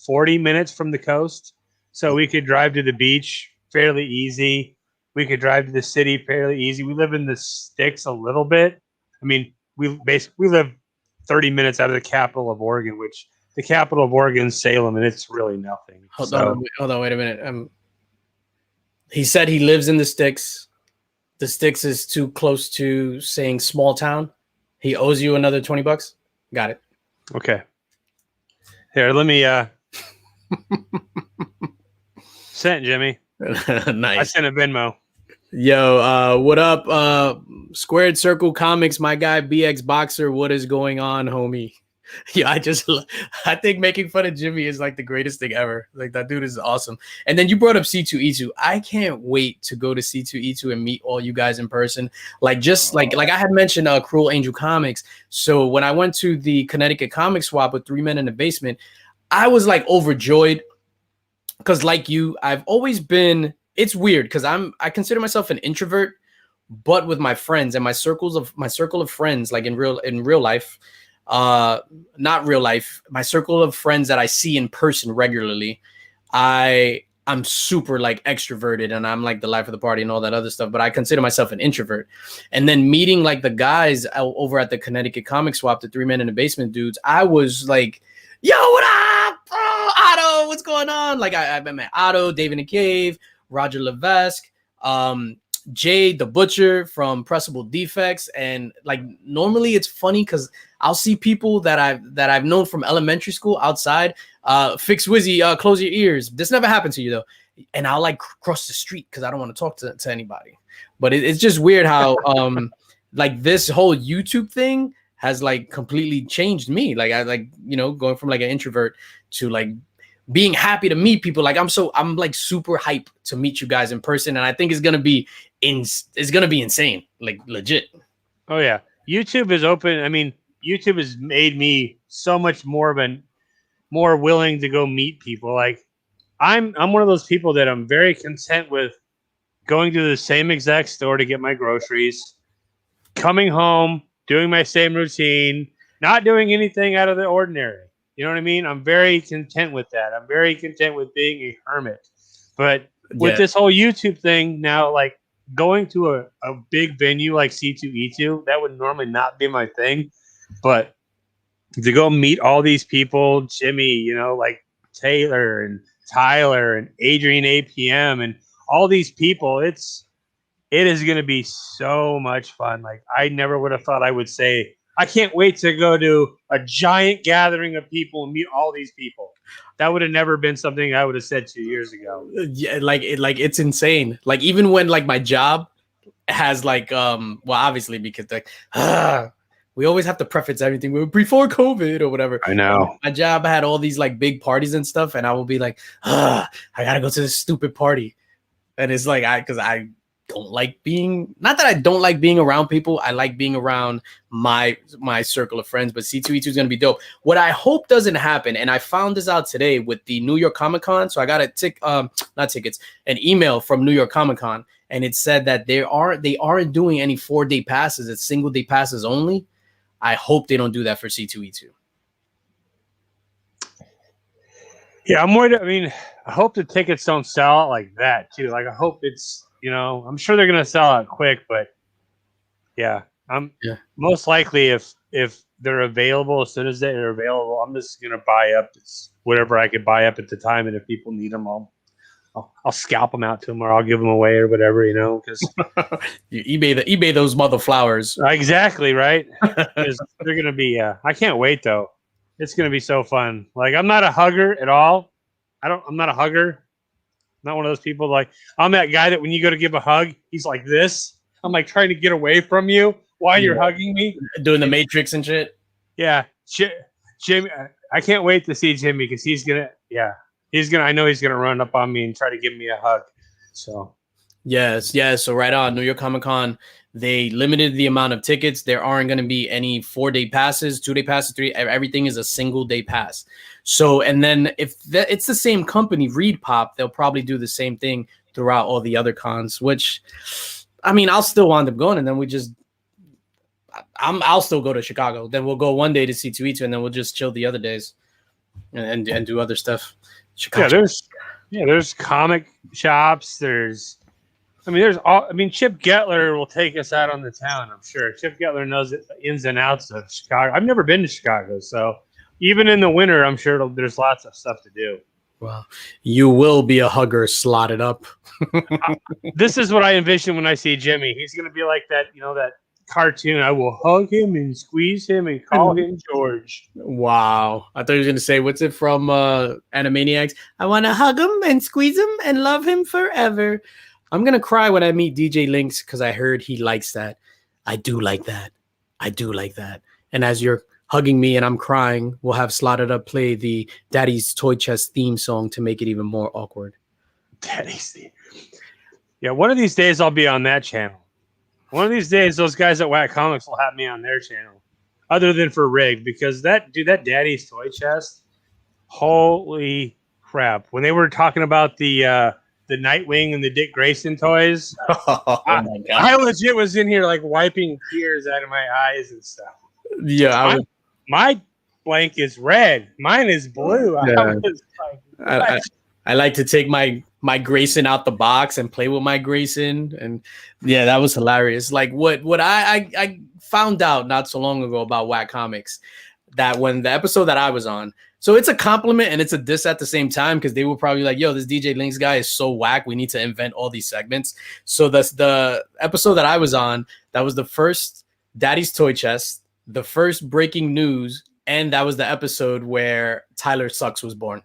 40 minutes from the coast, so we could drive to the beach fairly easy. We could drive to the city fairly easy. We live in the sticks a little bit. I mean, we live 30 minutes out of the capital of Oregon, which the capital of Oregon is Salem, and it's really nothing. Hold on, wait a minute. He said he lives in the sticks. The sticks is too close to saying small town. He owes you another $20. Got it. Okay. Here, let me send Jimmy. Nice. I sent a Venmo. Yo, what up? Squared Circle Comics, my guy BX Boxer. What is going on, homie? Yeah, I think making fun of Jimmy is like the greatest thing ever. Like that dude is awesome. And then you brought up C2E2. I can't wait to go to C2E2 and meet all you guys in person. Like just like I had mentioned Cruel Angel Comics. So when I went to the Connecticut comic swap with 3 Men in the Basement, I was like overjoyed because like you, I've always been, it's weird because I consider myself an introvert, but with my friends and my circle of friends, like in real life, not real life, my circle of friends that I see in person regularly, I'm super like extroverted and I'm like the life of the party and all that other stuff, but I consider myself an introvert. And then meeting like the guys over at the Connecticut comic swap, the 3 Men in the Basement dudes, I was like, yo, what up? Oh, Otto, what's going on? Like I met Otto, David and Cave, Roger Levesque, Jade the Butcher from Pressable Defects. And like normally it's funny because I'll see people that I've known from elementary school outside. Fix Wizzy, close your ears. This never happened to you though. And I'll like cross the street because I don't want to talk to anybody. But it's just weird how like this whole YouTube thing has like completely changed me. Like I like, you know, going from like an introvert to like being happy to meet people. Like I'm like super hyped to meet you guys in person. And I think it's gonna be insane. Like legit. Oh yeah. YouTube is open. I mean, YouTube has made me so much more willing to go meet people. Like I'm one of those people that I'm very content with going to the same exact store to get my groceries, coming home, doing my same routine, not doing anything out of the ordinary. You know what I mean? I'm very content with that. I'm very content with being a hermit. But with this whole YouTube thing now, like going to a big venue like C2E2, that would normally not be my thing. But to go meet all these people, Jimmy, you know, like Taylor and Tyler and Adrian APM and all these people, it is going to be so much fun. Like I never would have thought I would say, I can't wait to go to a giant gathering of people and meet all these people. That would have never been something I would have said 2 years ago. Yeah, it's insane. Like even when like my job has like well obviously because like we always have to preface everything before COVID or whatever. I know. My job had all these like big parties and stuff, and I will be like, I gotta go to this stupid party. And it's like because I don't like not that I don't like being around people. I like being around my circle of friends, but C2E2 is gonna be dope. What I hope doesn't happen, and I found this out today with the New York Comic Con. So I got an email from New York Comic Con, and it said that they aren't doing any 4-day passes. It's single-day passes only. I hope they don't do that for C2E2. Yeah, I'm worried. I mean, I hope the tickets don't sell out like that too. Like I hope it's, you know, I'm sure they're gonna sell out quick, but yeah, most likely if they're available, as soon as they're available, I'm just gonna buy up whatever I could buy up at the time, and if people need them, I'll scalp them out to them, or I'll give them away, or whatever, you know, because you eBay those mother flowers. Exactly right. They're gonna be. I can't wait though. It's gonna be so fun. Like I'm not a hugger at all. I'm not a hugger. Not one of those people. Like I'm that guy that when you go to give a hug, he's like this. I'm like trying to get away from you while you're hugging me, doing the Matrix and shit. Yeah, Jimmy. I can't wait to see Jimmy because he's gonna. Yeah. I know he's gonna run up on me and try to give me a hug. So, yes. So right on New York Comic Con, they limited the amount of tickets. There aren't going to be any 4-day passes, 2-day passes, 3. Everything is a single-day pass. So, and then if it's the same company, Reed Pop, they'll probably do the same thing throughout all the other cons. Which, I mean, I'll still wind up going, and then I'll still go to Chicago. Then we'll go one day to C2E2, and then we'll just chill the other days and do other stuff. Chicago. There's comic shops. Chip Gettler will take us out on the town. I'm sure Chip Gettler knows the ins and outs of Chicago. I've never been to Chicago, so even in the winter, I'm sure there's lots of stuff to do. Well, you will be a hugger slotted up. This is what I envision when I see Jimmy. He's going to be like that, you know, that cartoon. I will hug him and squeeze him and call him George. Wow. I thought he was going to say, what's it from Animaniacs? I want to hug him and squeeze him and love him forever. I'm gonna cry when I meet DJ Linx because I heard he likes that. I do like that. I do like that. And as you're hugging me and I'm crying, we'll have Slotitup play the Daddy's Toy Chest theme song to make it even more awkward. Daddy's theme. Yeah, one of these days I'll be on that channel. One of these days, those guys at Whack Comics will have me on their channel, other than for Rig, because that Daddy's Toy Chest, holy crap! When they were talking about the Nightwing and the Dick Grayson toys, Oh my God. I legit was in here like wiping tears out of my eyes and stuff. Yeah, my blank is red. Mine is blue. Yeah. I like to take my Grayson out the box and play with my Grayson, and yeah, that was hilarious. Like what I found out not so long ago about Whack Comics, that when the episode that I was on, so it's a compliment and it's a diss at the same time, because they were probably like, yo, this DJ Linx guy is so whack, we need to invent all these segments. So that's the episode that I was on. That was the first Daddy's Toy Chest, the first breaking news, and that was the episode where Tyler Sucks was born.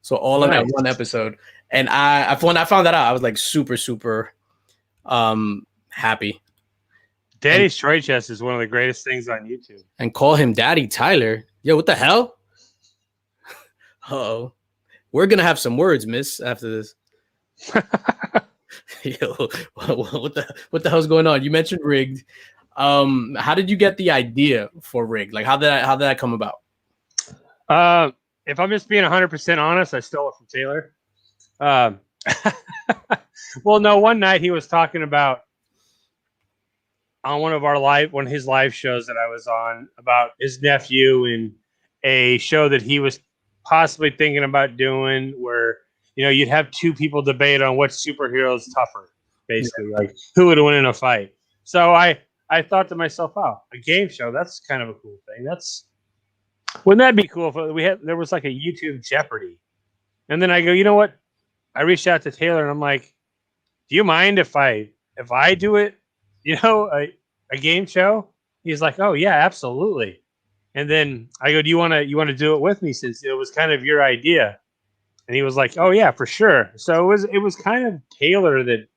So all of that one episode. And when I found that out, I was like super happy. Daddy's Toy Chest is one of the greatest things on YouTube. And call him Daddy Tyler. Yo, what the hell? Uh-oh. We're gonna have some words, miss, after this. Yo, what the hell's going on? You mentioned Rigged. How did you get the idea for Rigged? Like how did that come about? If I'm just being 100% honest, I stole it from Taylor. Well, no, one night he was talking about on one of his live shows that I was on about his nephew and a show that he was possibly thinking about doing where, you'd have two people debate on which superhero is tougher, basically, like who would win in a fight. So I thought to myself, oh, a game show, that's kind of a cool thing. Wouldn't that be cool if there was like a YouTube Jeopardy? And then I go, you know what? I reached out to Taylor and I'm like, do you mind if I do it? A game show? He's like, oh yeah, absolutely. And then I go, do you want to do it with me, since it was kind of your idea? And he was like, oh yeah, for sure. So it was kind of Taylor that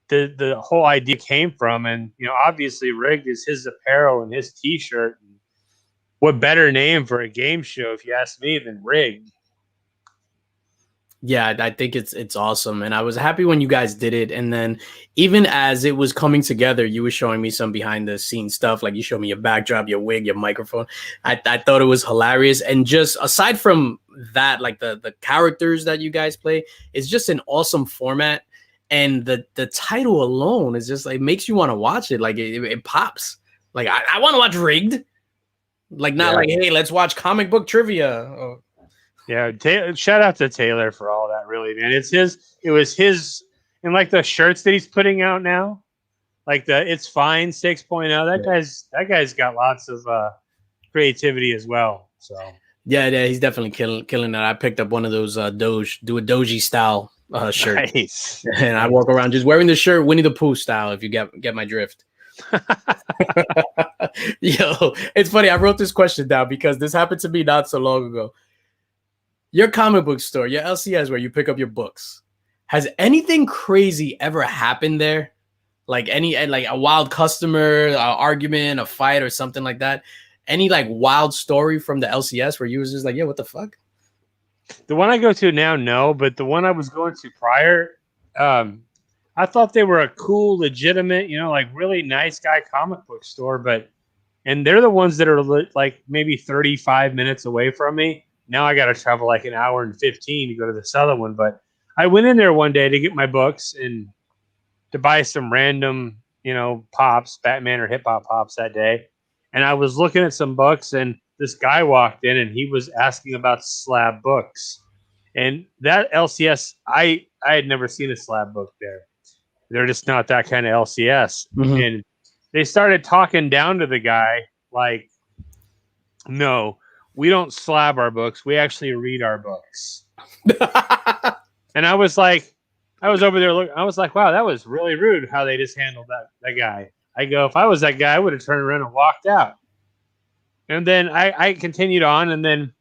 the whole idea came from. And obviously Rigged is his apparel and his t-shirt. What better name for a game show, if you ask me, than Rigged? Yeah, I think it's awesome. And I was happy when you guys did it. And then even as it was coming together, you were showing me some behind the scenes stuff. Like you showed me your backdrop, your wig, your microphone. I thought it was hilarious. And just aside from that, like the characters that you guys play, it's just an awesome format. And the title alone is just like makes you want to watch it. Like it pops. Like I want to watch Rigged. Like not like, hey, let's watch comic book trivia. Oh. Yeah, shout out to Taylor for all that, really, man. It was his, and like the shirts that he's putting out now, like the It's Fine 6.0. That guy's got lots of creativity as well. So yeah, he's definitely killing that. I picked up one of those Doji style shirts, nice. And I walk around just wearing the shirt Winnie the Pooh style. If you get my drift. Yo, it's funny. I wrote this question down because this happened to me not so long ago. Your comic book store, your LCS, where you pick up your books, has anything crazy ever happened there? Like a wild customer, an argument, a fight, or something like that? Any like wild story from the LCS where you was just like, yeah, what the fuck? The one I go to now, no, but the one I was going to prior, I thought they were a cool, legitimate, like really nice guy comic book store, and they're the ones that are like maybe 35 minutes away from me. Now I got to travel like an hour and 15 to go to this other one. But I went in there one day to get my books and to buy some random, pops, Batman or hip hop pops that day. And I was looking at some books and this guy walked in and he was asking about slab books. And that LCS, I had never seen a slab book there. They're just not that kind of LCS. Mm-hmm. And they started talking down to the guy like, no, we don't slab our books. We actually read our books. And I was over there looking. I was like, wow, that was really rude how they just handled that guy. I go, if I was that guy, I would have turned around and walked out. And then I continued on. And then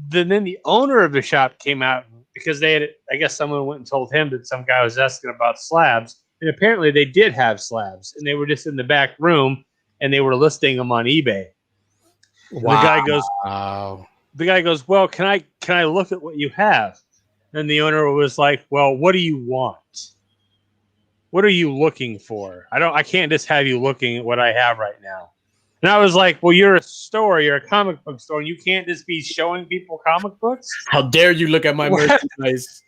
the owner of the shop came out because I guess someone went and told him that some guy was asking about slabs, and apparently they did have slabs, and they were just in the back room, and they were listing them on eBay. Wow. The guy goes, well, can I look at what you have? And the owner was like, well, what do you want? What are you looking for? I can't just have you looking at what I have right now. And I was like, well, you're a store, you're a comic book store, and you can't just be showing people comic books. How dare you look at my merchandise?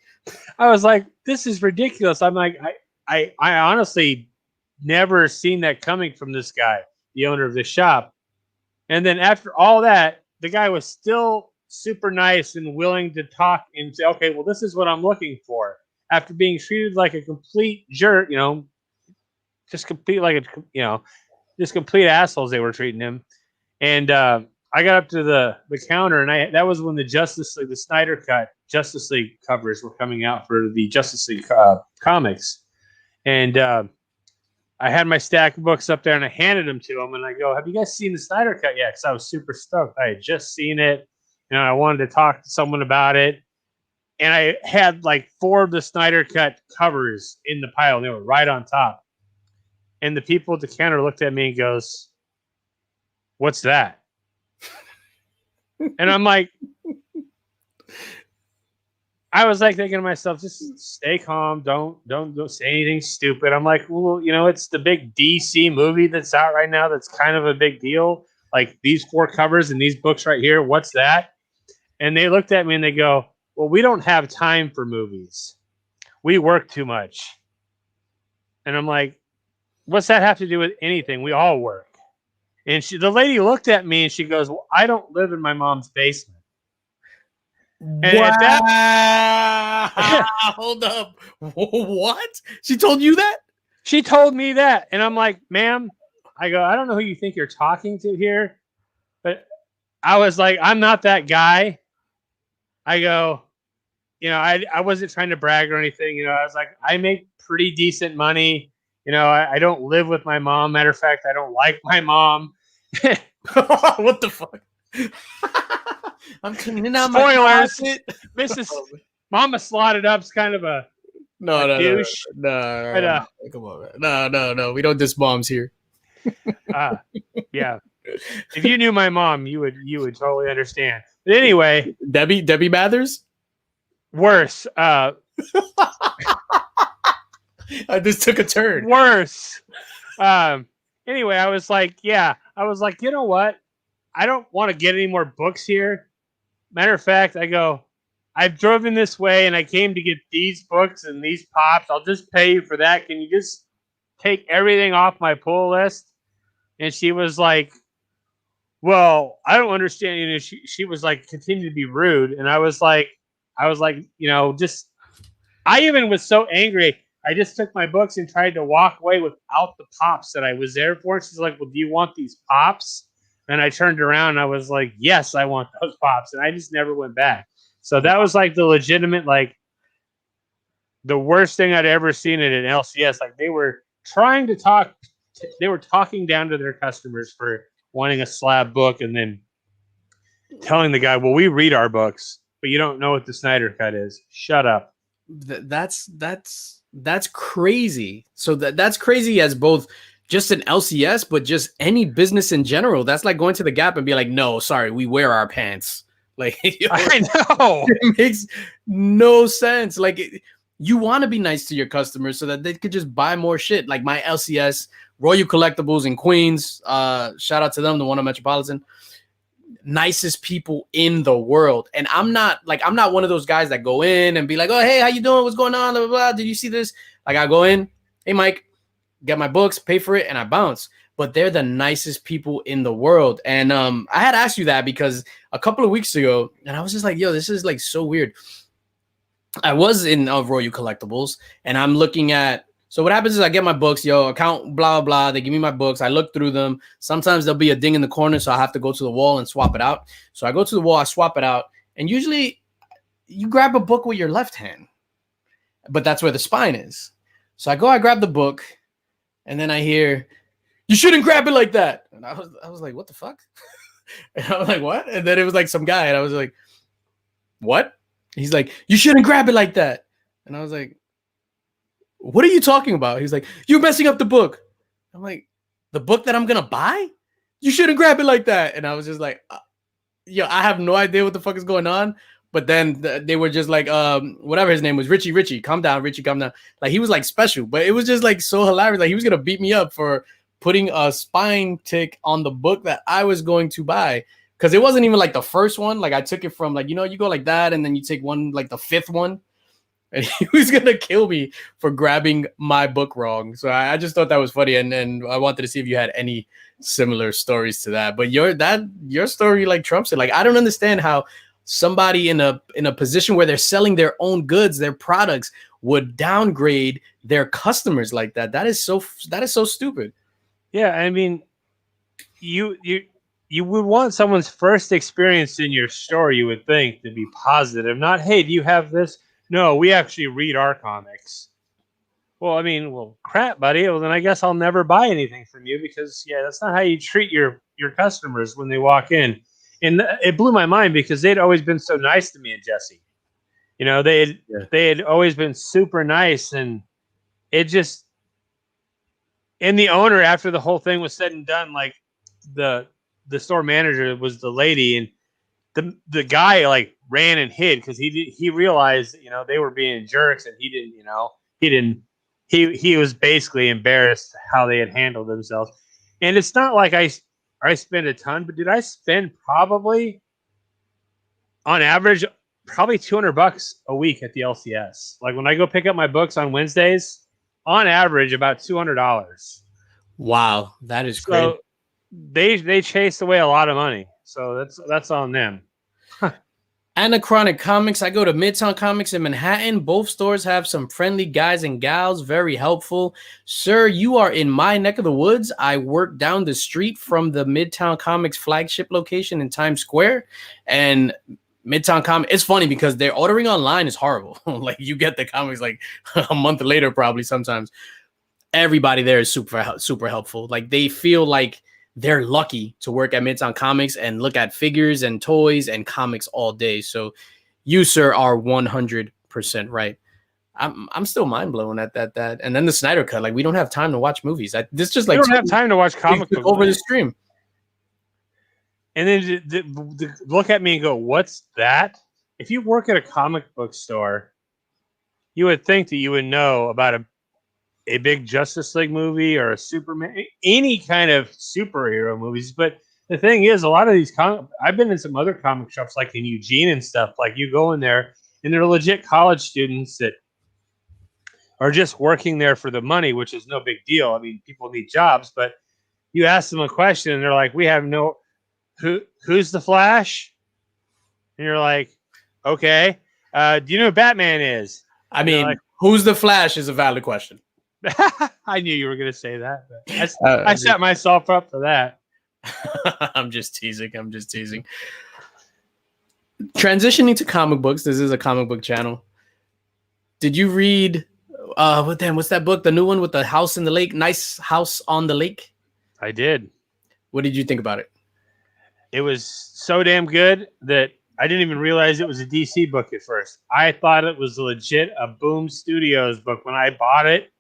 I was like, this is ridiculous. I'm like, I honestly never seen that coming from this guy, the owner of the shop. And then after all that, the guy was still super nice and willing to talk and say, okay, well, this is what I'm looking for. After being treated like a complete jerk, just complete assholes they were treating him. And I got up to the counter, and that was when the Justice League, the Snyder Cut Justice League covers were coming out for the Justice League comics. And I had my stack of books up there, and I handed them to him, and I go, have you guys seen the Snyder Cut yet? Because I was super stoked. I had just seen it. I wanted to talk to someone about it. And I had like 4 of the Snyder Cut covers in the pile, and they were right on top. And the people at the counter looked at me and goes, what's that? And I'm like, I was like thinking to myself, just stay calm. Don't say anything stupid. I'm like, well, it's the big DC movie that's out right now. That's kind of a big deal. Like these 4 covers and these books right here. What's that? And they looked at me and they go, well, we don't have time for movies. We work too much. And I'm like, what's that have to do with anything? We all work. And the lady looked at me and she goes, well, I don't live in my mom's basement. And hold up. What? She told you that? She told me that. And I'm like, ma'am, I go, I don't know who you think you're talking to here. But I was like, I'm not that guy. I go, I wasn't trying to brag or anything. I was like, I make pretty decent money. I don't live with my mom. Matter of fact, I don't like my mom. What the fuck? I'm cleaning out my closet. Mrs. Mama Slotitup's kind of a douche. No. Come on, man. No. We don't diss moms here. Yeah. If you knew my mom, you would totally understand. But anyway, Debbie Mathers? Worse. I just took a turn. Worse. Anyway, I was like, you know what? I don't want to get any more books here. Matter of fact, I go, I've driven this way and I came to get these books and these pops. I'll just pay you for that. Can you just take everything off my pull list? And she was like, well, I don't understand. She was like, continue to be rude. And I was like, I even was so angry. I just took my books and tried to walk away without the pops that I was there for. She's like, well, do you want these pops? And I turned around and I was like, yes, I want those pops. And I just never went back. So that was like the legitimate, like the worst thing I'd ever seen at an LCS. Like they were trying to talk. They were talking down to their customers for wanting a slab book and then telling the guy, well, we read our books, but you don't know what the Snyder Cut is. Shut up. That's crazy. So that's crazy as both just an LCS, but just any business in general. That's like going to the Gap and be like, no, sorry, we wear our pants. Like, I know. It makes no sense. Like, you want to be nice to your customers so that they could just buy more shit. Like my LCS, Royal Collectibles in Queens. Shout out to them, the one on Metropolitan. Nicest people in the world. And I'm not one of those guys that go in and be like, oh, hey, how you doing? What's going on? Blah, blah, blah. Did you see this? Like I go in, hey, Mike, get my books, pay for it, and I bounce. But they're the nicest people in the world. And I had asked you that because a couple of weeks ago, and I was just like, yo, this is like so weird. I was in Royal Collectibles, and I'm looking at, so what happens is I get my books, account, blah, blah. They give me my books. I look through them. Sometimes there'll be a ding in the corner, so I have to go to the wall and swap it out. So I go to the wall, I swap it out, and usually you grab a book with your left hand, but that's where the spine is. So I grab the book, and then I hear, you shouldn't grab it like that. And I was like, what the fuck? And I was like, what? And then it was like some guy, and I was like, what? He's like, you shouldn't grab it like that. And I was like, what are you talking about? He's like, you're messing up the book. I'm like, the book that I'm gonna buy? You shouldn't grab it like that. And I was just like, yo, I have no idea what the fuck is going on. But then they were just like, whatever his name was, Richie, calm down, Richie, calm down. Like he was like special, but it was just like so hilarious. Like he was gonna beat me up for putting a spine tick on the book that I was going to buy. Because it wasn't even like the first one. Like I took it from like, you go like that and then you take one, like the fifth one. And he was going to kill me for grabbing my book wrong. So I just thought that was funny. And I wanted to see if you had any similar stories to that. But your story like trumps it. Like I don't understand how somebody in a position where they're selling their own goods, their products, would downgrade their customers like that. That is so stupid. Yeah, I mean, you would want someone's first experience in your store, you would think, to be positive. Not, hey, do you have this? No, we actually read our comics. Well, I mean, crap, buddy. Well, then I guess I'll never buy anything from you because, yeah, that's not how you treat your customers when they walk in. And it blew my mind because they'd always been so nice to me and Jesse. They had always been super nice, and it just. And the owner, after the whole thing was said and done, like the store manager was the lady, and the guy like ran and hid because he realized they were being jerks, and he was basically embarrassed how they had handled themselves. And it's not like I spent a ton, but did I spend probably on average probably $200 a week at the LCS? Like when I go pick up my books on Wednesdays, on average about $200. Wow, that is great. They chased away a lot of money, so that's on them. Anachronic Comics. I go to Midtown Comics in Manhattan. Both stores have some friendly guys and gals, very helpful. Sir, you are in my neck of the woods. I work down the street from the Midtown Comics flagship location in Times Square, and Midtown Comics. It's funny because their ordering online is horrible. Like you get the comics like a month later, probably sometimes. Everybody there is super helpful. Like they feel like they're lucky to work at Midtown Comics and look at figures and toys and comics all day. So you, sir, are 100% right. I'm still mind blown at that. And then the Snyder Cut. Like we don't have time to watch movies. This just like we don't have time to watch comic books over the stream. And then look at me and go, what's that? If you work at a comic book store, you would think that you would know about a big Justice League movie or a Superman, any kind of superhero movies. But the thing is, a lot of these I've been in some other comic shops like in Eugene and stuff. Like you go in there and they're legit college students that are just working there for the money, which is no big deal. I mean, people need jobs, but you ask them a question and they're like, we have no... Who's the Flash? And you're like, okay. Do you know who Batman is? I mean, like, who's the Flash is a valid question. I knew you were going to say that. But I set myself up for that. I'm just teasing. Transitioning to comic books. This is a comic book channel. Did you read, what's that book? The new one with the house in the lake? Nice House on the Lake? I did. What did you think about it? It was so damn good that I didn't even realize it was a DC book at first. I thought it was legit a Boom Studios book. When I bought it,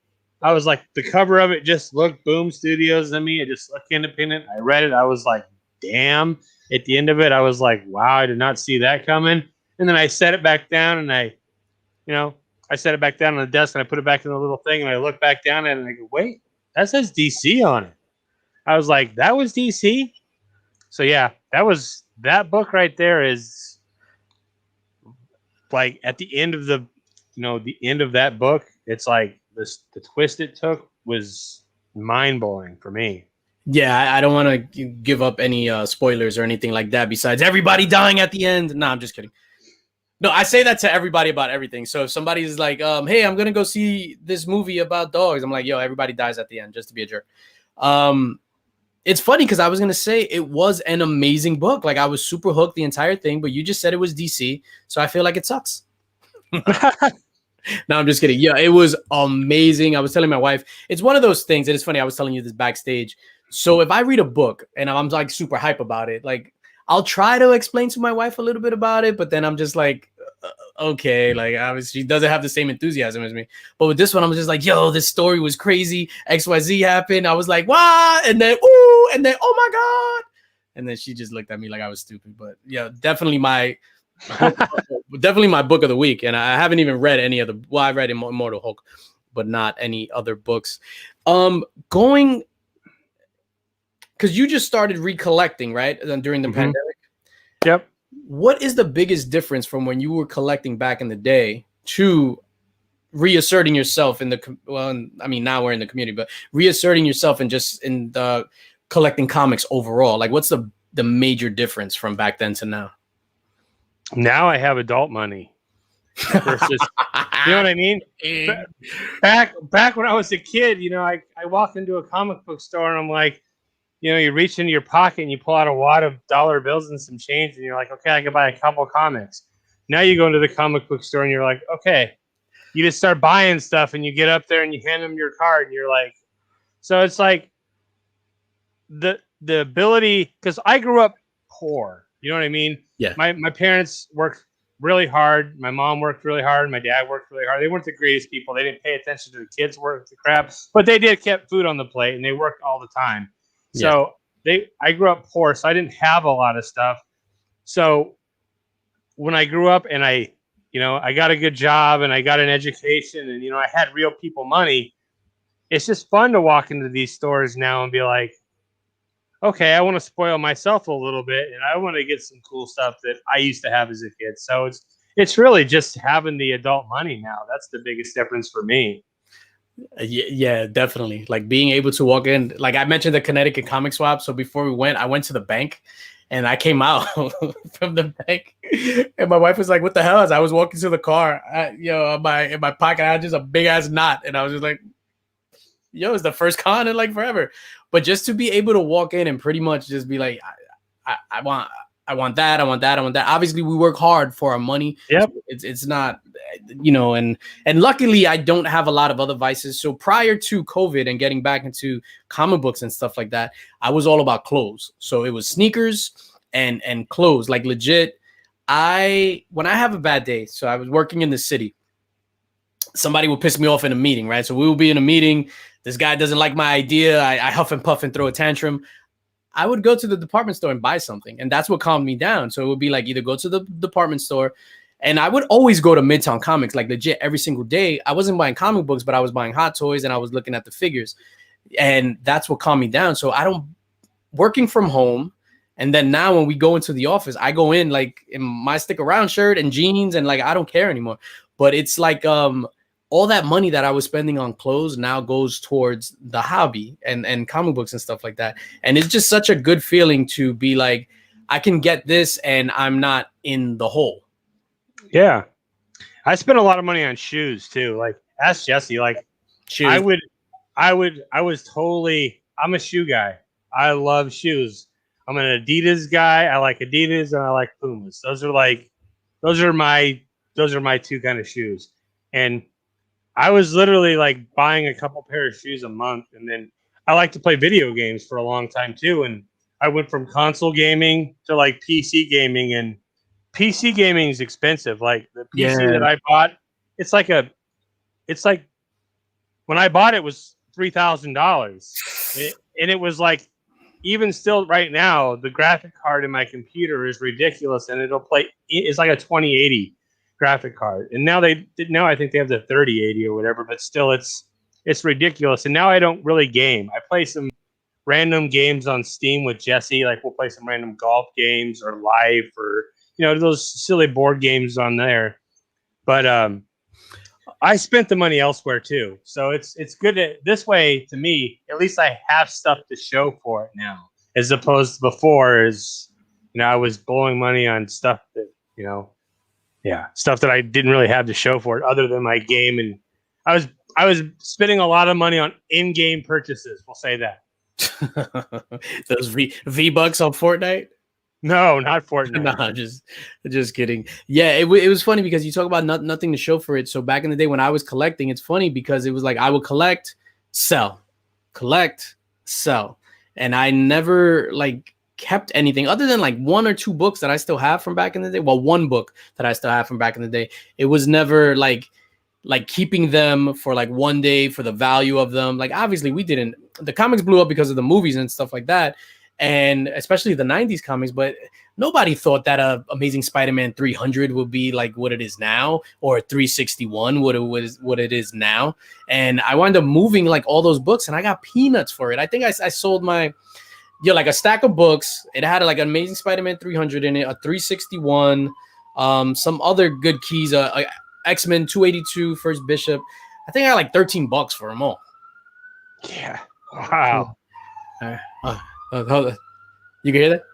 I was like, the cover of it just looked Boom Studios to me. It just looked independent. I read it. I was like, damn. At the end of it, I was like, wow, I did not see that coming. And then I set it back down and I set it back down on the desk and I put it back in the little thing and I look back down at it and I go, wait, that says DC on it. I was like, that was DC? So yeah, that book right there is like at the end of the end of that book, it's like the twist it took was mind blowing for me. Yeah, I don't want to give up any spoilers or anything like that. Besides everybody dying at the end. No, I'm just kidding. No, I say that to everybody about everything. So if somebody's like, hey, I'm gonna go see this movie about dogs, I'm like, yo, everybody dies at the end, just to be a jerk. It's funny because I was going to say it was an amazing book. Like I was super hooked the entire thing, but you just said it was DC. So I feel like it sucks. No, I'm just kidding. Yeah, it was amazing. I was telling my wife, it's one of those things. And it's funny. I was telling you this backstage. So if I read a book and I'm like super hype about it, like I'll try to explain to my wife a little bit about it, but then I'm just like, okay, like obviously she doesn't have the same enthusiasm as me. But with this one, I was just like, yo, this story was crazy. XYZ happened. I was like, what? And then ooh, and then oh my god. And then she just looked at me like I was stupid. But yeah, definitely my book of the week. And I haven't even read any other. Well, I read Immortal Hulk, but not any other books. Going because you just started recollecting, right? During the pandemic. Yep. What is the biggest difference from when you were collecting back in the day to reasserting yourself in the, well, I mean, now we're in the community, but reasserting yourself and just in the collecting comics overall? Like, what's the major difference from back then to now? Now I have adult money versus, you know what I mean? Back when I was a kid, you know, I walked into a comic book store and I'm like, you know, you reach into your pocket and you pull out a wad of dollar bills and some change and you're like, okay, I can buy a couple of comics. Now you go into the comic book store and you're like, okay, you just start buying stuff and you get up there and you hand them your card and you're like, so it's like the ability, because I grew up poor, you know what I mean? Yeah. My parents worked really hard. My mom worked really hard. My dad worked really hard. They weren't the greatest people. They didn't pay attention to the kids' work, the crap, but they did keep food on the plate and they worked all the time. So I grew up poor, so I didn't have a lot of stuff. So when I grew up and I got a good job and I got an education and, you know, I had real people money, it's just fun to walk into these stores now and be like, okay, I want to spoil myself a little bit and I want to get some cool stuff that I used to have as a kid. So it's really just having the adult money now. That's the biggest difference for me. Yeah, definitely. Like being able to walk in, like I mentioned the Connecticut comic swap. So before we went, I went to the bank and I came out from the bank and my wife was like, what the hell? As I was walking to the car, in my pocket, I had just a big ass knot. And I was just like, yo, it's the first con in like forever. But just to be able to walk in and pretty much just be like, I want that. Obviously, we work hard for our money. Yep. So it's not, you know, and luckily I don't have a lot of other vices. So prior to COVID and getting back into comic books and stuff like that, I was all about clothes. So it was sneakers and clothes, like legit. When I have a bad day, so I was working in the city, somebody will piss me off in a meeting, right? So we will be in a meeting. This guy doesn't like my idea. I huff and puff and throw a tantrum. I would go to the department store and buy something. And that's what calmed me down. So it would be like either go to the department store, and I would always go to Midtown Comics, like legit every single day. I wasn't buying comic books, but I was buying hot toys and I was looking at the figures. And that's what calmed me down. So working from home. And then now when we go into the office, I go in like in my stick around shirt and jeans and like, I don't care anymore. But it's like, all that money that I was spending on clothes now goes towards the hobby and comic books and stuff like that. And it's just such a good feeling to be like, I can get this and I'm not in the hole. Yeah. I spent a lot of money on shoes too. Like ask Jesse, like shoes. I'm a shoe guy. I love shoes. I'm an Adidas guy. I like Adidas and I like Pumas. Those are my two kind of shoes. And I was literally like buying a couple pair of shoes a month. And then I like to play video games for a long time too. And I went from console gaming to like PC gaming, and PC gaming is expensive. Like the PC that I bought, it's like when I bought it was $3,000. And it was like, even still right now, the graphic card in my computer is ridiculous. And it's like a 2080 graphic card, and now I think they have the 3080 or whatever, but still it's ridiculous. And now I don't really game. I play some random games on Steam with Jesse, like we'll play some random golf games or live, or you know, those silly board games on there. But I spent the money elsewhere too, so it's good this way. To me, at least I have stuff to show for it now, as opposed to before, as you know, I was blowing money on stuff that, you know, stuff that I didn't really have to show for it other than my game. And I was spending a lot of money on in-game purchases. We'll say that. Those V-Bucks on Fortnite? No, not Fortnite. No, just kidding. Yeah, it was funny because you talk about nothing to show for it. So back in the day when I was collecting, it's funny because it was like I would collect, sell. And I never like kept anything other than like 1 or 2 books that I still have from back in the day. Well, 1 book that I still have from back in the day. It was never like keeping them for like one day for the value of them. Like obviously the comics blew up because of the movies and stuff like that. And especially the 90s comics, but nobody thought that Amazing Spider-Man 300 would be like what it is now, or 361 what it is now. And I wound up moving like all those books, and I got peanuts for it. I think I sold my like a stack of books. It had like Amazing Spider-Man 300 in it, a 361, some other good keys, X-Men 282, First Bishop. I think I got like $13 for them all. Yeah. Wow. Hold on. You can hear that?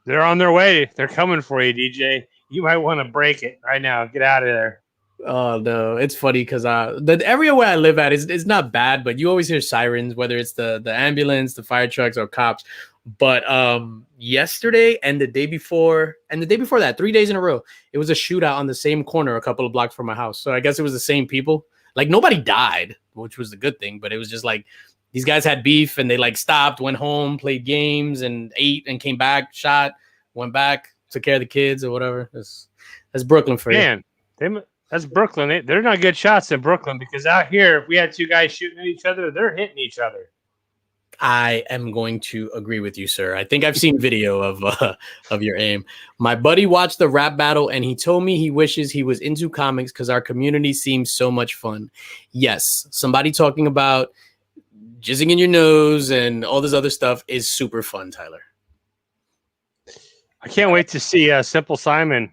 They're on their way. They're coming for you, DJ. You might want to break it right now. Get out of there. Oh no, it's funny because the area where I live at is not bad, but you always hear sirens, whether it's the ambulance, the fire trucks, or cops. But yesterday and the day before that, 3 days in a row, it was a shootout on the same corner a couple of blocks from my house. So I guess it was the same people. Like nobody died, which was the good thing, but it was just like these guys had beef and they like stopped, went home, played games, and ate, and came back, shot, went back, took care of the kids or whatever. That's Brooklyn for you. Man, that's Brooklyn. They're not good shots in Brooklyn, because out here, if we had 2 guys shooting at each other, they're hitting each other. I am going to agree with you, sir. I think I've seen video of your aim. My buddy watched the rap battle, and he told me he wishes he was into comics because our community seems so much fun. Yes, somebody talking about jizzing in your nose and all this other stuff is super fun, Tyler. I can't wait to see Simple Simon.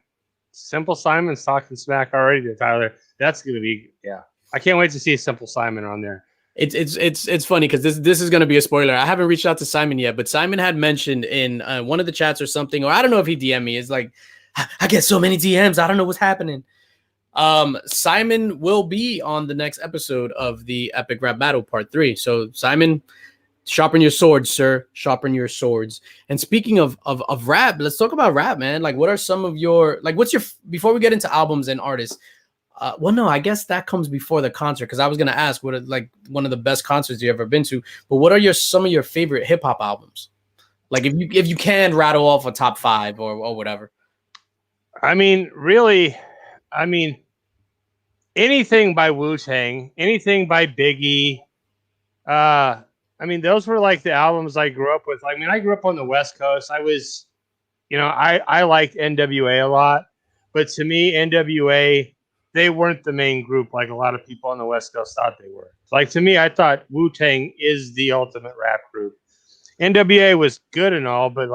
Simple Simon's talking smack already to Tyler. That's going to be, yeah. I can't wait to see Simple Simon on there. It's funny because this is going to be a spoiler. I haven't reached out to Simon yet, but Simon had mentioned in one of the chats or something, or I don't know if he DM'd me. It's like, I get so many DMs. I don't know what's happening. Simon will be on the next episode of the Epic Rap Battle Part 3. So Simon, sharpen your swords, sir. Sharpen your swords. And speaking of rap, let's talk about rap, man. Like, what are some of your, like, before we get into albums and artists? Well, no, I guess that comes before the concert, because I was gonna ask what like one of the best concerts you ever been to. But what are some of your favorite hip hop albums? Like, if you can rattle off a top 5 or whatever. I mean, really, anything by Wu-Tang, anything by Biggie. Those were like the albums I grew up with. I grew up on the West Coast. I was, I liked NWA a lot, but to me, NWA, they weren't the main group like a lot of people on the West Coast thought they were. Like, to me, I thought Wu-Tang is the ultimate rap group. NWA was good and all, but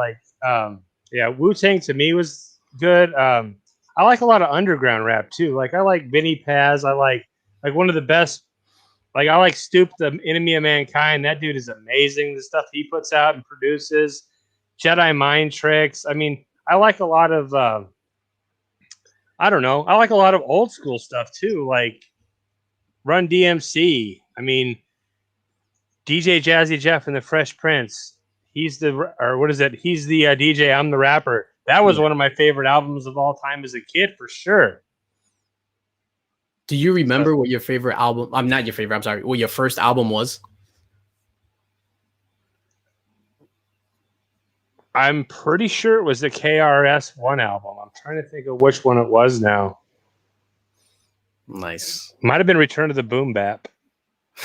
Wu-Tang to me was good. I like a lot of underground rap too. Like, I like Vinny Paz. I like one of the best. Like, I like Stoop, the Enemy of Mankind. That dude is amazing. The stuff he puts out and produces. Jedi Mind Tricks. I like a lot of I like a lot of old school stuff too, like Run DMC. DJ Jazzy Jeff and the Fresh Prince. He's the DJ, I'm the rapper. That was one of my favorite albums of all time as a kid, for sure. Do you remember what your favorite album? Not your favorite. I'm sorry. What your first album was? I'm pretty sure it was the KRS-One album. I'm trying to think of which one it was now. Nice. Might have been Return to the Boom Bap.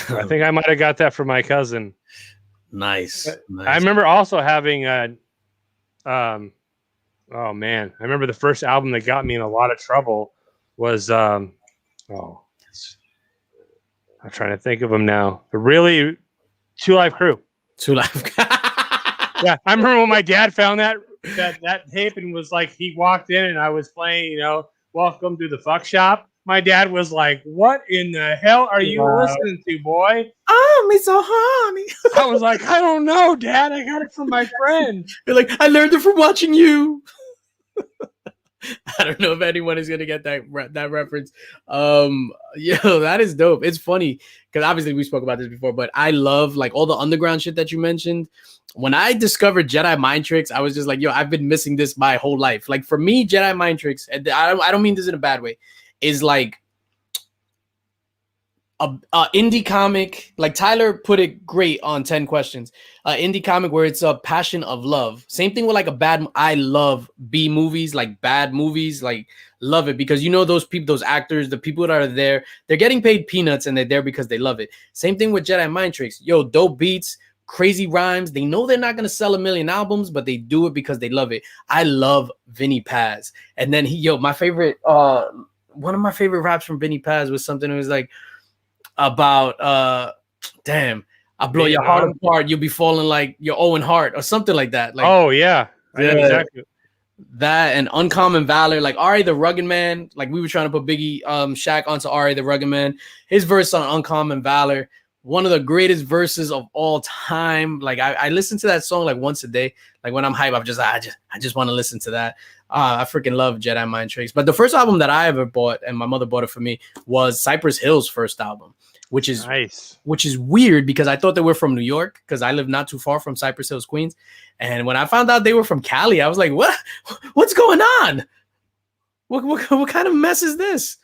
I think I might have got that from my cousin. Nice. I remember also having I remember the first album that got me in a lot of trouble was I'm trying to think of them now. Really, Two Live Crew. Two Live. Yeah, I remember when my dad found that tape and was like, he walked in and I was playing, Welcome to the Fuck Shop. My dad was like, "What in the hell are you listening to, boy?" Oh, me so honey. I was like, "I don't know, Dad. I got it from my friend." You're like, "I learned it from watching you." I don't know if anyone is gonna get that reference. That is dope. It's funny because obviously we spoke about this before, but I love like all the underground shit that you mentioned. When I discovered Jedi Mind Tricks, I was just like, I've been missing this my whole life. Like, for me, Jedi Mind Tricks, and I don't mean this in a bad way, is like a indie comic, like Tyler put it great on 10 questions. Indie comic where it's a passion of love. Same thing with like I love B movies, like bad movies, like love it because you know those people, those actors, the people that are there, they're getting paid peanuts and they're there because they love it. Same thing with Jedi Mind Tricks. Yo, dope beats, crazy rhymes. They know they're not gonna sell a million albums, but they do it because they love it. I love Vinny Paz. And then my favorite, one of my favorite raps from Vinny Paz was something that was like about damn, I blow your heart apart, you'll be falling like your Owen Hart or something like that. Like, oh yeah, I know exactly. That and Uncommon Valor, like Ari the Rugged Man, like we were trying to put Biggie Shaq onto Ari the Rugged Man. His verse on Uncommon Valor, one of the greatest verses of all time. Like I listen to that song like once a day. Like when I'm hype, I just want to listen to that. I freaking love Jedi Mind Tricks. But the first album that I ever bought, and my mother bought it for me, was Cypress Hill's first album, which is nice. Which is weird because I thought they were from New York because I live not too far from Cypress Hills, Queens. And when I found out they were from Cali, I was like, what's going on? What kind of mess is this?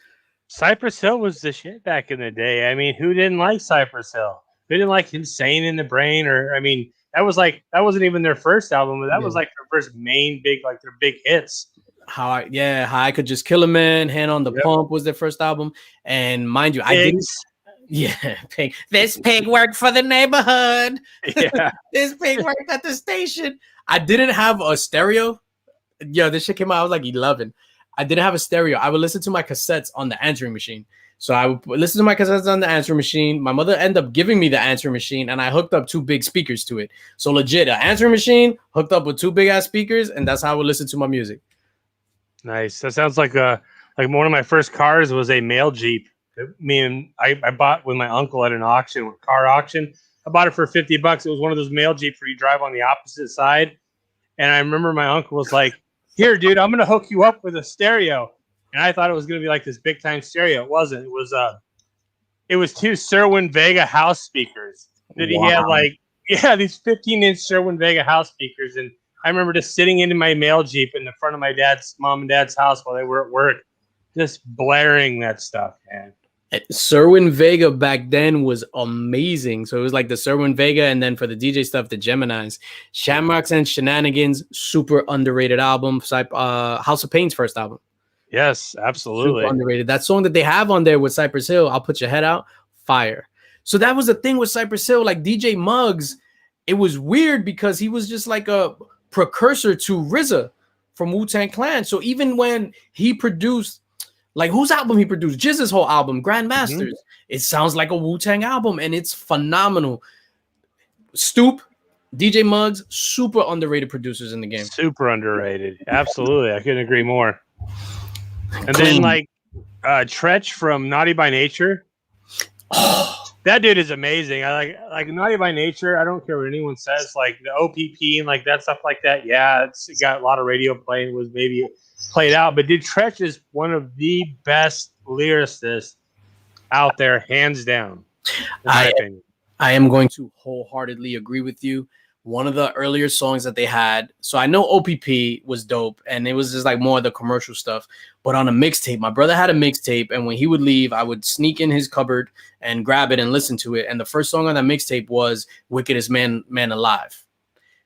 Cypress Hill was the shit back in the day. I mean, who didn't like Cypress Hill? Who didn't like Insane in the Brain? Or, I mean, that wasn't even their first album, but that was like their first main big, like their big hits. How I Could Just Kill a Man, Hand on the Pump was their first album. And mind you, I didn't. Yeah, pig. This pig worked for the neighborhood. Yeah, this pig worked at the station. I didn't have a stereo. Yo, this shit came out. I was like 11. I didn't have a stereo. I would listen to my cassettes on the answering machine. So I would listen to my cassettes on the answering machine. My mother ended up giving me the answering machine, and I hooked up 2 big speakers to it. So legit, an answering machine hooked up with 2 big ass speakers, and that's how I would listen to my music. Nice. That sounds like one of my first cars was a mail Jeep. I bought with my uncle at an auction, car auction. I bought it for $50. It was one of those mail Jeeps where you drive on the opposite side. And I remember my uncle was like, "Here, dude, I'm gonna hook you up with a stereo." And I thought it was gonna be like this big time stereo. It wasn't. It was 2 Sherwin Vega house speakers that he had these 15-inch Sherwin Vega house speakers. And I remember just sitting in my mail Jeep in the front of my mom and dad's house while they were at work, just blaring that stuff, man. Sherwin Vega back then was amazing. So it was like the Sherwin Vega, and then for the DJ stuff, the Geminis. Shamrocks and Shenanigans, super underrated album. House of Pain's first album. Yes, absolutely. Super underrated. That song that they have on there with Cypress Hill, I'll Put Your Head Out, fire. So that was the thing with Cypress Hill. Like DJ Muggs, it was weird because he was just like a precursor to RZA from Wu-Tang Clan. So even when he produced, like whose album he produced? Jizz's whole album, Grandmasters. It sounds like a Wu-Tang album, and it's phenomenal. Stoop, DJ Muggs, super underrated producers in the game. Super underrated. Absolutely. I couldn't agree more. And then like Tretch from Naughty by Nature. That dude is amazing. I like Naughty by Nature. I don't care what anyone says, like the OPP and like that stuff like that. Yeah, it got a lot of radio play and was maybe played out. But dude, Tretch is one of the best lyricists out there, hands down. In my opinion. I am going to wholeheartedly agree with you. One of the earlier songs that they had, so I know OPP was dope, and it was just like more of the commercial stuff. But on a mixtape, my brother had a mixtape, and when he would leave, I would sneak in his cupboard and grab it and listen to it. And the first song on that mixtape was "Wickedest Man Alive."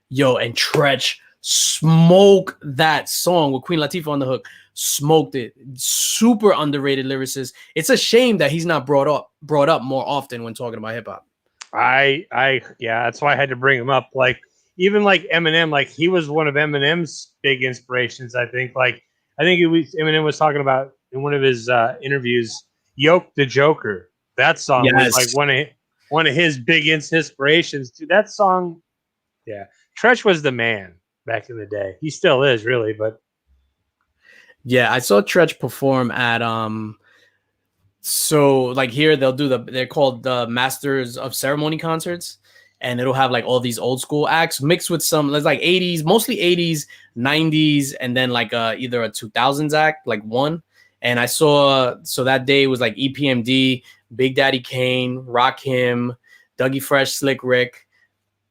Yo, and Tretch smoked that song with Queen Latifah on the hook. Smoked it. Super underrated lyricist. It's a shame that he's not brought up more often when talking about hip hop. Yeah, that's why I had to bring him up. Like even like Eminem, like he was one of Eminem's big inspirations. I think Eminem was talking about in one of his interviews, "Yoke the Joker." That song was like one of his big inspirations. Dude, that song, yeah. Tretch was the man back in the day. He still is, really, but yeah, I saw Tretch perform at so like here they're called the Masters of Ceremony concerts, and it'll have like all these old school acts mixed with some, there's like 80s, mostly 80s, 90s, and then like either a 2000s act, like one. And I saw, so that day was like EPMD, Big Daddy Kane, Rakim, Dougie Fresh, Slick Rick,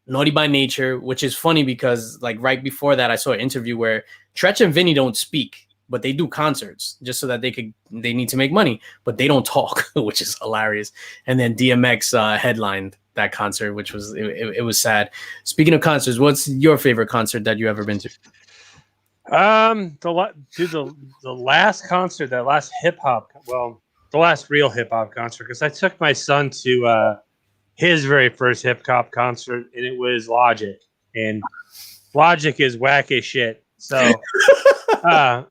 Naughty by Nature, which is funny because like right before that I saw an interview where Tretch and Vinny don't speak. but they do concerts just so that they need to make money, but they don't talk, which is hilarious. And then DMX headlined that concert, which was it was sad. Speaking of concerts, what's your favorite concert that you ever been to? The last concert, that last the last real hip hop concert, because I took my son to his very first hip hop concert, and it was Logic, and Logic is whack as shit. So, but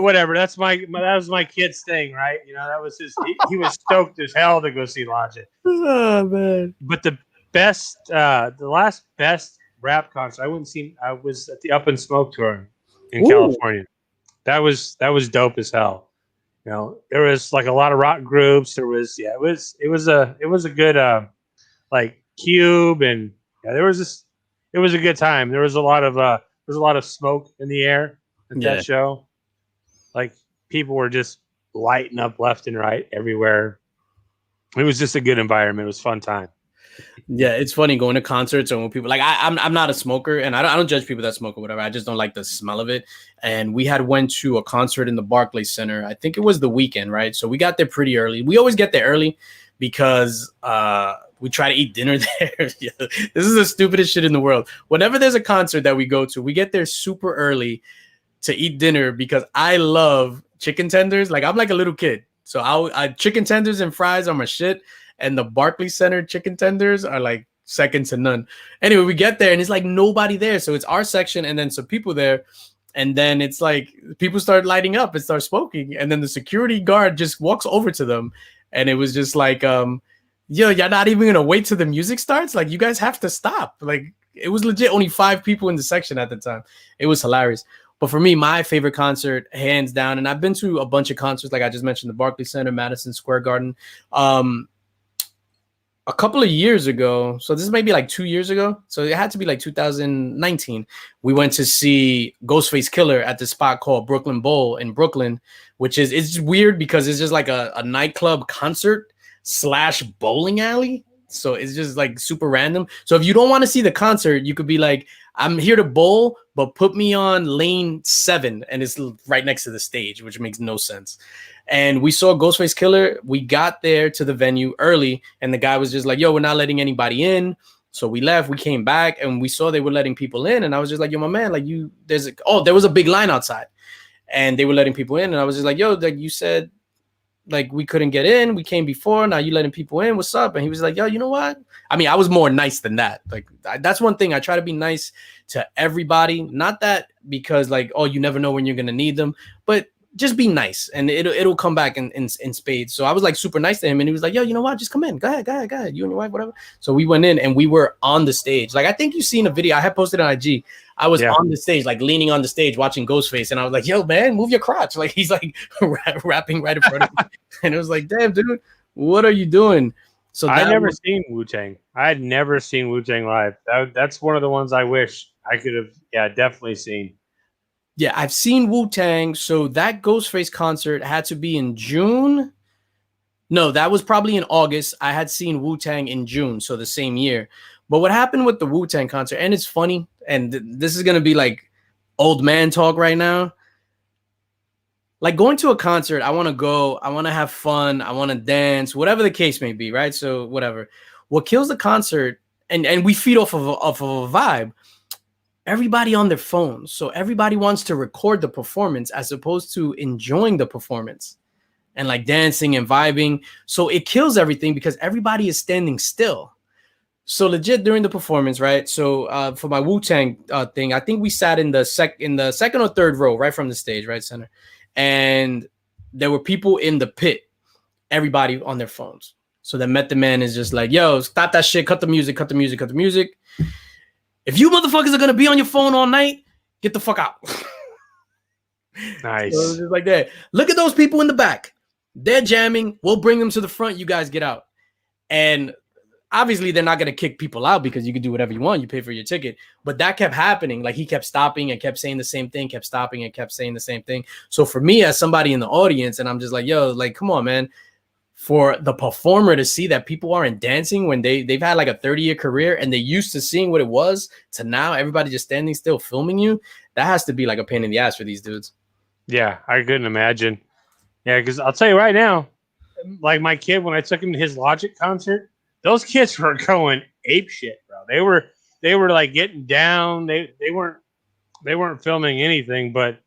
whatever. That was my kid's thing, right? You know, that was he was stoked as hell to go see Logic. Oh man! But the last best rap concert I was at the Up and Smoke tour in California. That was dope as hell. You know, there was like a lot of rock groups. There was it was a good like Cube, and it was a good time. There was a lot of smoke in the air at that show. Like people were just lighting up left and right everywhere. It was just a good environment. It was a fun time. Yeah, it's funny going to concerts and when people like I'm not a smoker, and I don't judge people that smoke or whatever. I just don't like the smell of it. And we went to a concert in the Barclays Center. I think it was the weekend, right? So we got there pretty early. We always get there early because we try to eat dinner there. Yeah, this is the stupidest shit in the world. Whenever there's a concert that we go to, we get there super early to eat dinner because I love chicken tenders. Like I'm like a little kid. So I chicken tenders and fries are my shit. And the Barclays Center chicken tenders are like second to none. Anyway, we get there and it's like nobody there. So it's our section and then some people there. And then it's like people start lighting up and start smoking. And then the security guard just walks over to them. And it was just like, yo, you're not even going to wait till the music starts? Like, you guys have to stop. Like, it was legit only 5 people in the section at the time. It was hilarious. But for me, my favorite concert, hands down, and I've been to a bunch of concerts, like I just mentioned, the Barclays Center, Madison Square Garden. A couple of years ago, so this is maybe like 2 years ago, so it had to be like 2019, we went to see Ghostface Killer at this spot called Brooklyn Bowl in Brooklyn, which is, it's weird because it's just like a nightclub concert / bowling alley. So it's just like super random. So if you don't want to see the concert, you could be like, I'm here to bowl, but put me on lane 7, and it's right next to the stage, which makes no sense. And we saw Ghostface Killer. We got there to the venue early, and the guy was just like, yo, we're not letting anybody in. So we left. We came back, and we saw they were letting people in. And I was just like, yo, my man, like there was a big line outside, and they were letting people in. And I was just like, yo, like you said, like we couldn't get in. We came before. Now you letting people in. What's up? And he was like, yo, you know what? I mean, I was more nice than that. Like that's one thing. I try to be nice to everybody. Not that because like, oh, you never know when you're going to need them, but just be nice and it'll come back in spades. So I was like super nice to him and he was like, yo, you know what? Just come in. Go ahead. You and your wife, whatever. So we went in and we were on the stage. Like, I think you've seen a video I had posted on IG. I was on the stage, like leaning on the stage, watching Ghostface. And I was like, yo, man, move your crotch. Like he's like rapping right in front of me. And it was like, damn, dude, what are you doing? So I'd never seen Wu-Tang. I had never seen Wu-Tang live. That's one of the ones I wish I could have, definitely seen. Yeah, I've seen Wu-Tang. So that Ghostface concert had to be in June. No, that was probably in August. I had seen Wu-Tang in June, so the same year. But what happened with the Wu-Tang concert, and it's funny, and this is going to be like old man talk right now. Like going to a concert, I want to go, I want to have fun, I want to dance, whatever the case may be, right? So whatever. What kills the concert, and we feed off of a vibe, everybody on their phones. So everybody wants to record the performance as opposed to enjoying the performance and like dancing and vibing. So it kills everything because everybody is standing still. So legit during the performance, right? So for my Wu-Tang thing, I think we sat in the second or third row, right from the stage, right center. And there were people in the pit, everybody on their phones. So the Method Man is just like, yo, stop that shit, cut the music. If you motherfuckers are going to be on your phone all night, get the fuck out. Nice. So it was just like that. Look at those people in the back. They're jamming. We'll bring them to the front. You guys get out. And obviously, they're not going to kick people out because you can do whatever you want. You pay for your ticket. But that kept happening. Like, he kept stopping and kept saying the same thing, kept stopping and kept saying the same thing. So for me, as somebody in the audience, and I'm just like, yo, like, come on, man. For the performer to see that people aren't dancing when they've had like a 30-year career and they're used to seeing what it was to now everybody just standing still filming you, that has to be like a pain in the ass for these dudes. Yeah, I couldn't imagine. Yeah, because I'll tell you right now, like my kid, when I took him to his Logic concert, those kids were going ape shit, bro. They were like getting down. They weren't filming anything, but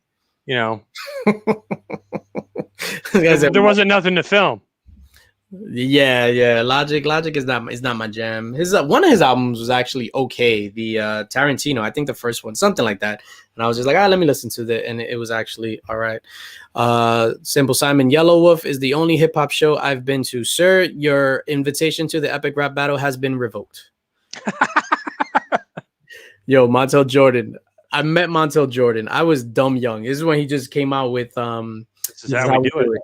you know, there wasn't nothing to film. Yeah. Logic is not my jam. His one of his albums was actually okay. The Tarantino, I think the first one, something like that. And I was just like, let me listen to that, and it was actually all right. Simple Simon, Yellow Wolf is the only hip hop show I've been to, sir. Your invitation to the epic rap battle has been revoked. Yo, Montel Jordan. I met Montel Jordan. I was dumb young. This is when he just came out with This is how we do it.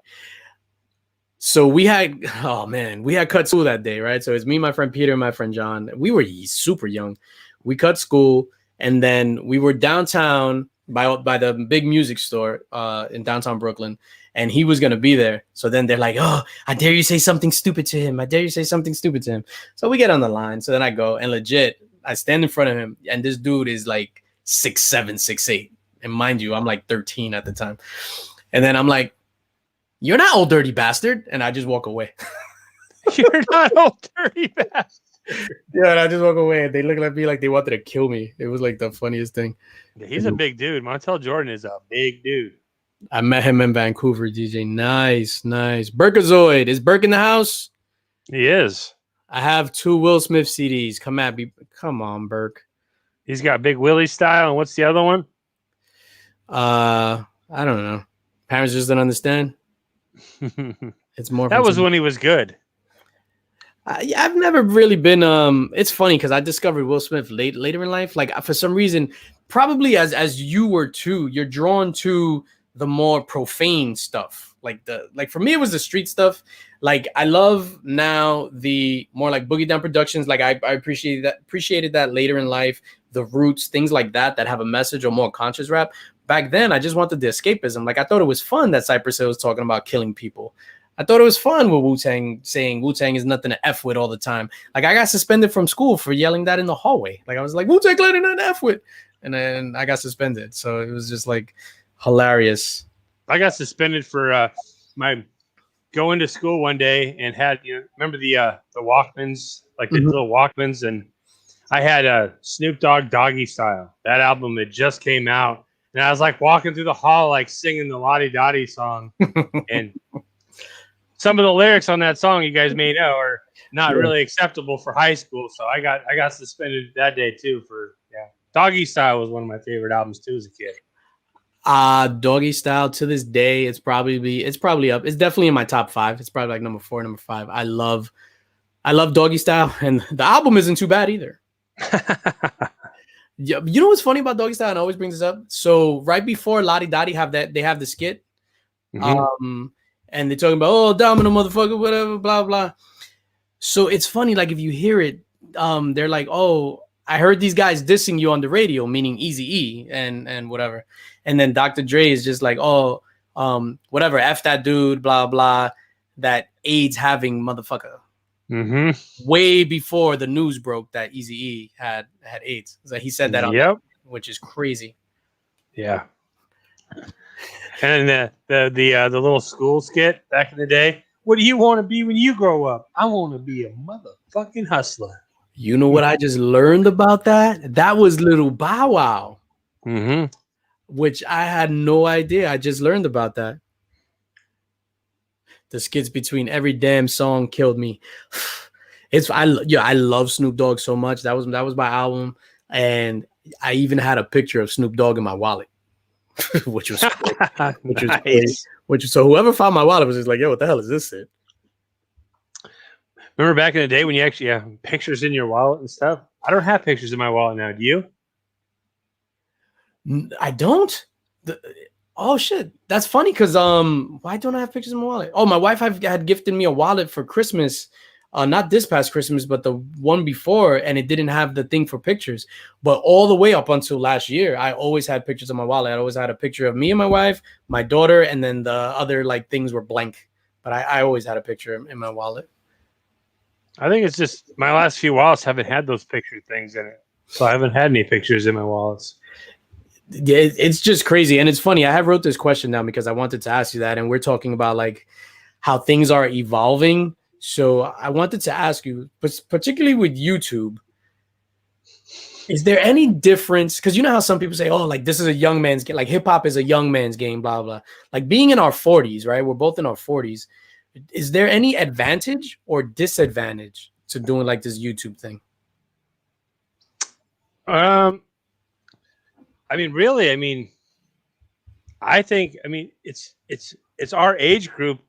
So we had cut school that day, right? So it's me, my friend Peter, and my friend John. We were super young. We cut school, and then we were downtown by the big music store in downtown Brooklyn, and he was gonna be there. So then they're like, "Oh, I dare you say something stupid to him. I dare you say something stupid to him." So we get on the line. So then I go, and legit, I stand in front of him, and this dude is like 6'7", 6'8", and mind you, I'm like 13 at the time. And then I'm like, "You're not old dirty bastard," and I just walk away. You're not old dirty bastard. Yeah, and I just walk away, and they look at me like they wanted to kill me. It was like the funniest thing. He's a big dude. Montel Jordan is a big dude. I met him in Vancouver, DJ. Nice. Burkazoid. Is Burke in the house? He is. I have 2 Will Smith CDs. Come on, Burke. He's got Big Willie style, and what's the other one? I don't know. Parents just don't understand. It's more. That was when he was good. I've never really been. It's funny because I discovered Will Smith later in life. Like for some reason, probably as you were too, you're drawn to the more profane stuff. Like for me, it was the street stuff. Like I love now the more like Boogie Down Productions. Like I appreciated that later in life. The Roots, things like that have a message or more conscious rap. Back then, I just wanted the escapism. Like I thought it was fun that Cypress Hill was talking about killing people. I thought it was fun with Wu-Tang saying Wu-Tang is nothing to F with all the time. Like I got suspended from school for yelling that in the hallway. Like I was like, Wu-Tang letting nothing to F with. And then I got suspended. So it was just like hilarious. I got suspended for my going to school one day and had, remember the Walkmans, like the little Walkmans, and I had Snoop Dogg Doggy Style. That album had just came out. And I was like walking through the hall, like singing the Lottie Dottie song. And some of the lyrics on that song, you guys may know, are not really acceptable for high school. So I got suspended that day too Doggy Style was one of my favorite albums too as a kid. Doggy Style to this day, it's probably up. It's definitely in my top 5. It's probably like number 4, number 5. I love Doggy Style, and the album isn't too bad either. Yeah, you know what's funny about Doggy Style, and always brings this up. So right before Lottie Dottie they have the skit, and they're talking about Domino motherfucker, whatever, blah blah. So it's funny, like if you hear it, they're like, I heard these guys dissing you on the radio, meaning Eazy-E and whatever, and then Dr. Dre is just like, whatever, F that dude, blah blah, that AIDS having motherfucker. Way before the news broke that Eazy-E had AIDS. So he said that, which is crazy. Yeah. And the little school skit back in the day. What do you want to be when you grow up? I want to be a motherfucking hustler. You know what I just learned about that? That was Little Bow Wow. Which I had no idea. I just learned about that. The skits between every damn song killed me. I love Snoop Dogg so much. That was my album, and I even had a picture of Snoop Dogg in my wallet, which was nice. So whoever found my wallet was just like, "Yo, what the hell is this shit?" Remember back in the day when you actually have pictures in your wallet and stuff? I don't have pictures in my wallet now. Do you? I don't. Oh shit, that's funny because why don't I have pictures in my wallet? Oh, my wife had gifted me a wallet for Christmas, not this past Christmas, but the one before, and it didn't have the thing for pictures. But all the way up until last year, I always had pictures of my wallet. I always had a picture of me and my wife, my daughter, and then the other like things were blank. But I always had a picture in my wallet. I think it's just my last few wallets haven't had those picture things in it, so I haven't had any pictures in my wallets. Yeah, it's just crazy. And it's funny. I have wrote this question down because I wanted to ask you that. And we're talking about like how things are evolving. So I wanted to ask you, particularly with YouTube, is there any difference? Because you know how some people say, oh, like this is a young man's game, like hip hop is a young man's game, blah, blah. Like being in our 40s, right? We're both in our 40s. Is there any advantage or disadvantage to doing like this YouTube thing? I mean, really, I think, it's our age group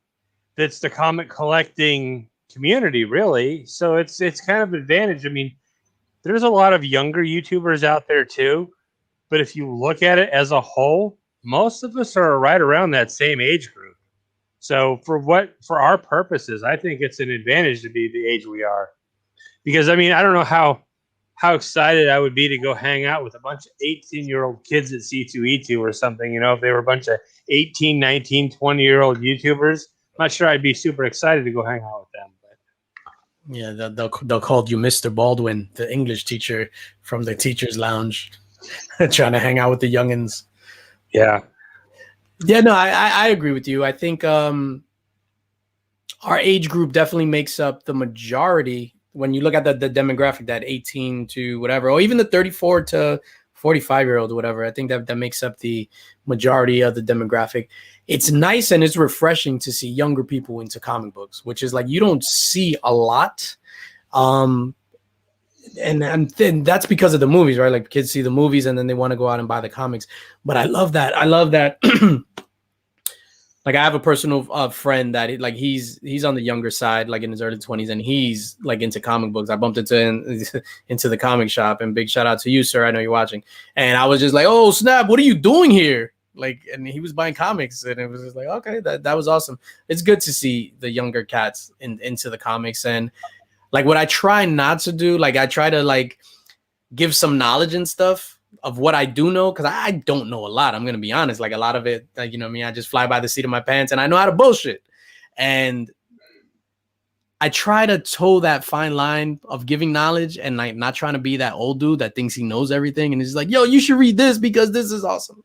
that's the comic collecting community, really. So it's kind of an advantage. I mean, there's a lot of younger YouTubers out there too, but if you look at it as a whole, most of us are right around that same age group. So for our purposes, I think it's an advantage to be the age we are, because I mean, I don't know how excited I would be to go hang out with a bunch of 18-year-old kids at C2E2 or something, you know, if they were a bunch of 18, 19, 20-year-old YouTubers. I'm not sure I'd be super excited to go hang out with them. But yeah, they'll call you Mr. Baldwin, the English teacher from the teacher's lounge, trying to hang out with the youngins. Yeah. Yeah, no, I agree with you. I think our age group definitely makes up the majority. When you look at the demographic, that 18 to whatever, or even the 34 to 45-year-old, whatever, I think that makes up the majority of the demographic. It's nice and it's refreshing to see younger people into comic books, which is like you don't see a lot. And then that's because of the movies, right? Like kids see the movies and then they want to go out and buy the comics. But I love that. Like I have a personal friend that he's on the younger side, like in his early 20s, and he's like into comic books. I bumped into the comic shop, and big shout out to you, sir. I know you're watching. And I was just like, oh snap, what are you doing here? Like, and he was buying comics, and it was just like, okay, that was awesome. It's good to see the younger cats into the comics. And like what I try not to do, like I try to like give some knowledge and stuff of what I do know, because I don't know a lot. I'm gonna be honest. Like a lot of it, like, you know what I mean, I just fly by the seat of my pants, and I know how to bullshit. And I try to toe that fine line of giving knowledge and like not trying to be that old dude that thinks he knows everything and is like, yo, you should read this because this is awesome.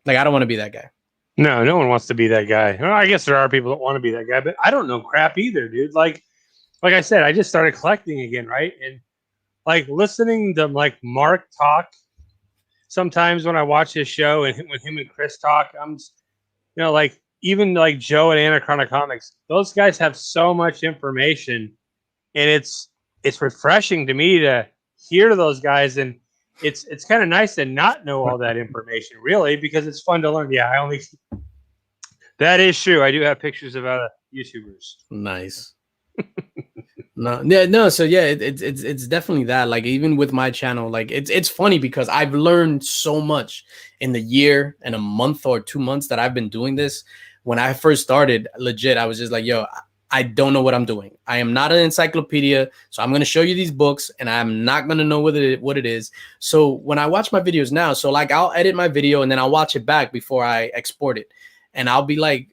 Like I don't want to be that guy. No one wants to be that guy. Well, I guess there are people that want to be that guy, but I don't know crap either, dude. Like I said, I just started collecting again, right? And like listening to like Mark talk. Sometimes when I watch his show and when him and Chris talk, I'm, you know, like even like Joe and Anachronic Comics, those guys have so much information, and it's refreshing to me to hear those guys, and it's kind of nice to not know all that information, really, because it's fun to learn. Yeah, that is true. I do have pictures of YouTubers. Nice. No. So yeah, it's definitely that. Like even with my channel, like it's funny because I've learned so much in the year and a month or 2 months that I've been doing this. When I first started, legit, I was just like, yo, I don't know what I'm doing. I am not an encyclopedia, so I'm gonna show you these books, and I'm not gonna know what it is. So when I watch my videos now, so like I'll edit my video and then I'll watch it back before I export it, and I'll be like,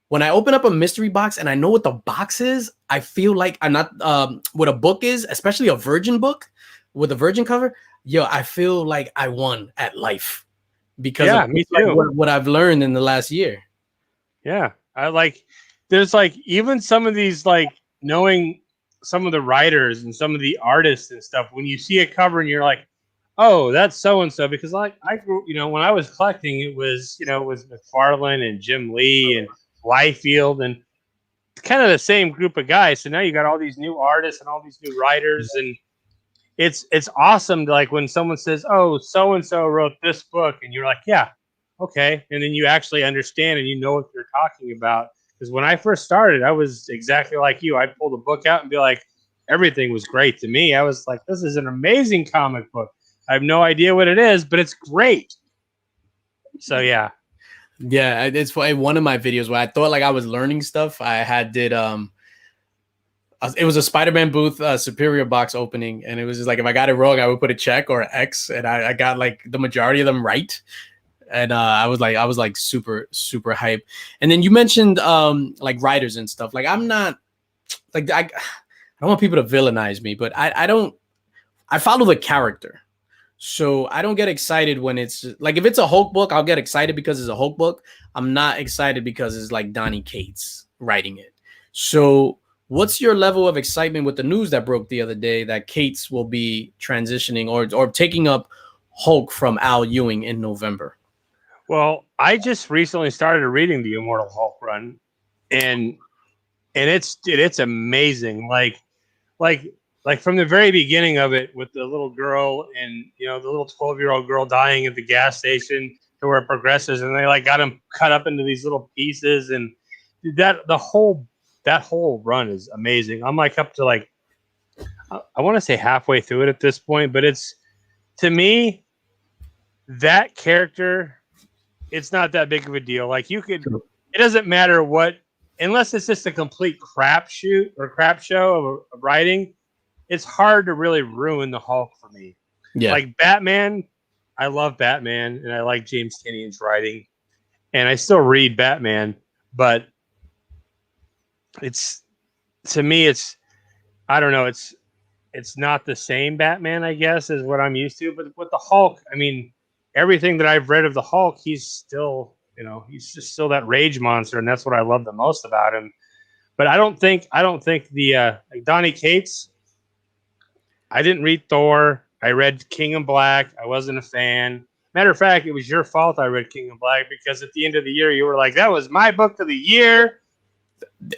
when I open up a mystery box and I know what the box is, I feel like I'm not what a book is, especially a virgin book with a virgin cover. Yo, I feel like I won at life because of me too. Like what I've learned in the last year. Yeah, I like. There's like even some of these, like knowing some of the writers and some of the artists and stuff. When you see a cover and you're like, oh, that's so and so, because like I grew, you know, when I was collecting, it was McFarlane and Jim Lee and Liefeld and kind of the same group of guys. So now you got all these new artists and all these new writers, and it's awesome to, like, when someone says, oh, so and so wrote this book, and you're like, yeah, okay, and then you actually understand and you know what they're talking about. Because when I first started, I was exactly like you. I'd pull the book out and be like, everything was great to me. I was like, this is an amazing comic book. I have no idea what it is, but it's great. So yeah. Yeah, it's funny. One of my videos where I thought like I was learning stuff, it was a Spider-Man booth Superior box opening, and it was just like if I got it wrong, I would put a check or an X, and I got like the majority of them right, and I was like super hype. And then you mentioned like writers and stuff. Like I'm not like I don't want people to villainize me, but I follow the character. So I don't get excited when it's like, if it's a Hulk book, I'll get excited because it's a Hulk book. I'm not excited because it's like Donny Cates writing it. So what's your level of excitement with the news that broke the other day that Cates will be transitioning or taking up Hulk from Al Ewing in November? Well, I just recently started reading the Immortal Hulk run, and it's amazing. Like from the very beginning of it, with the little girl and the little 12-year-old girl dying at the gas station, to where it progresses, and they like got him cut up into these little pieces, and that whole run is amazing. I'm like up to like I want to say halfway through it at this point, but it's, to me, that character, it's not that big of a deal. Like it doesn't matter what, unless it's just a complete crap show of writing. It's hard to really ruin the Hulk for me. Yeah. Like Batman, I love Batman, and I like James Tynion's writing, and I still read Batman, but to me, I don't know, it's not the same Batman, I guess, as what I'm used to. But with the Hulk, I mean, everything that I've read of the Hulk, he's still, he's just still that rage monster, and that's what I love the most about him. But I don't think the like Donny Cates. I didn't read Thor. I read King in Black. I wasn't a fan. Matter of fact, it was your fault I read King in Black, because at the end of the year, you were like, that was my book of the year.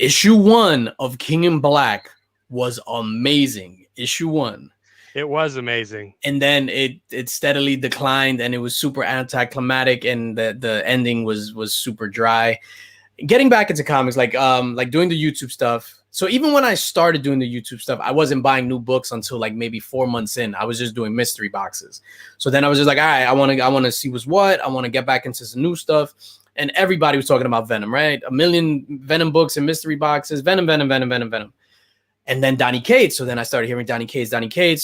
Issue 1 of King in Black was amazing. Issue 1. It was amazing. And then it steadily declined, and it was super anticlimactic, and the ending was super dry. Getting back into comics, like doing the YouTube stuff. So even when I started doing the YouTube stuff, I wasn't buying new books until like maybe 4 months in. I was just doing mystery boxes. So then I was just like, all right, I want to see what's what. I want to get back into some new stuff. And everybody was talking about Venom, right? A million Venom books and mystery boxes. Venom. And then Donny Cates. So then I started hearing Donny Cates.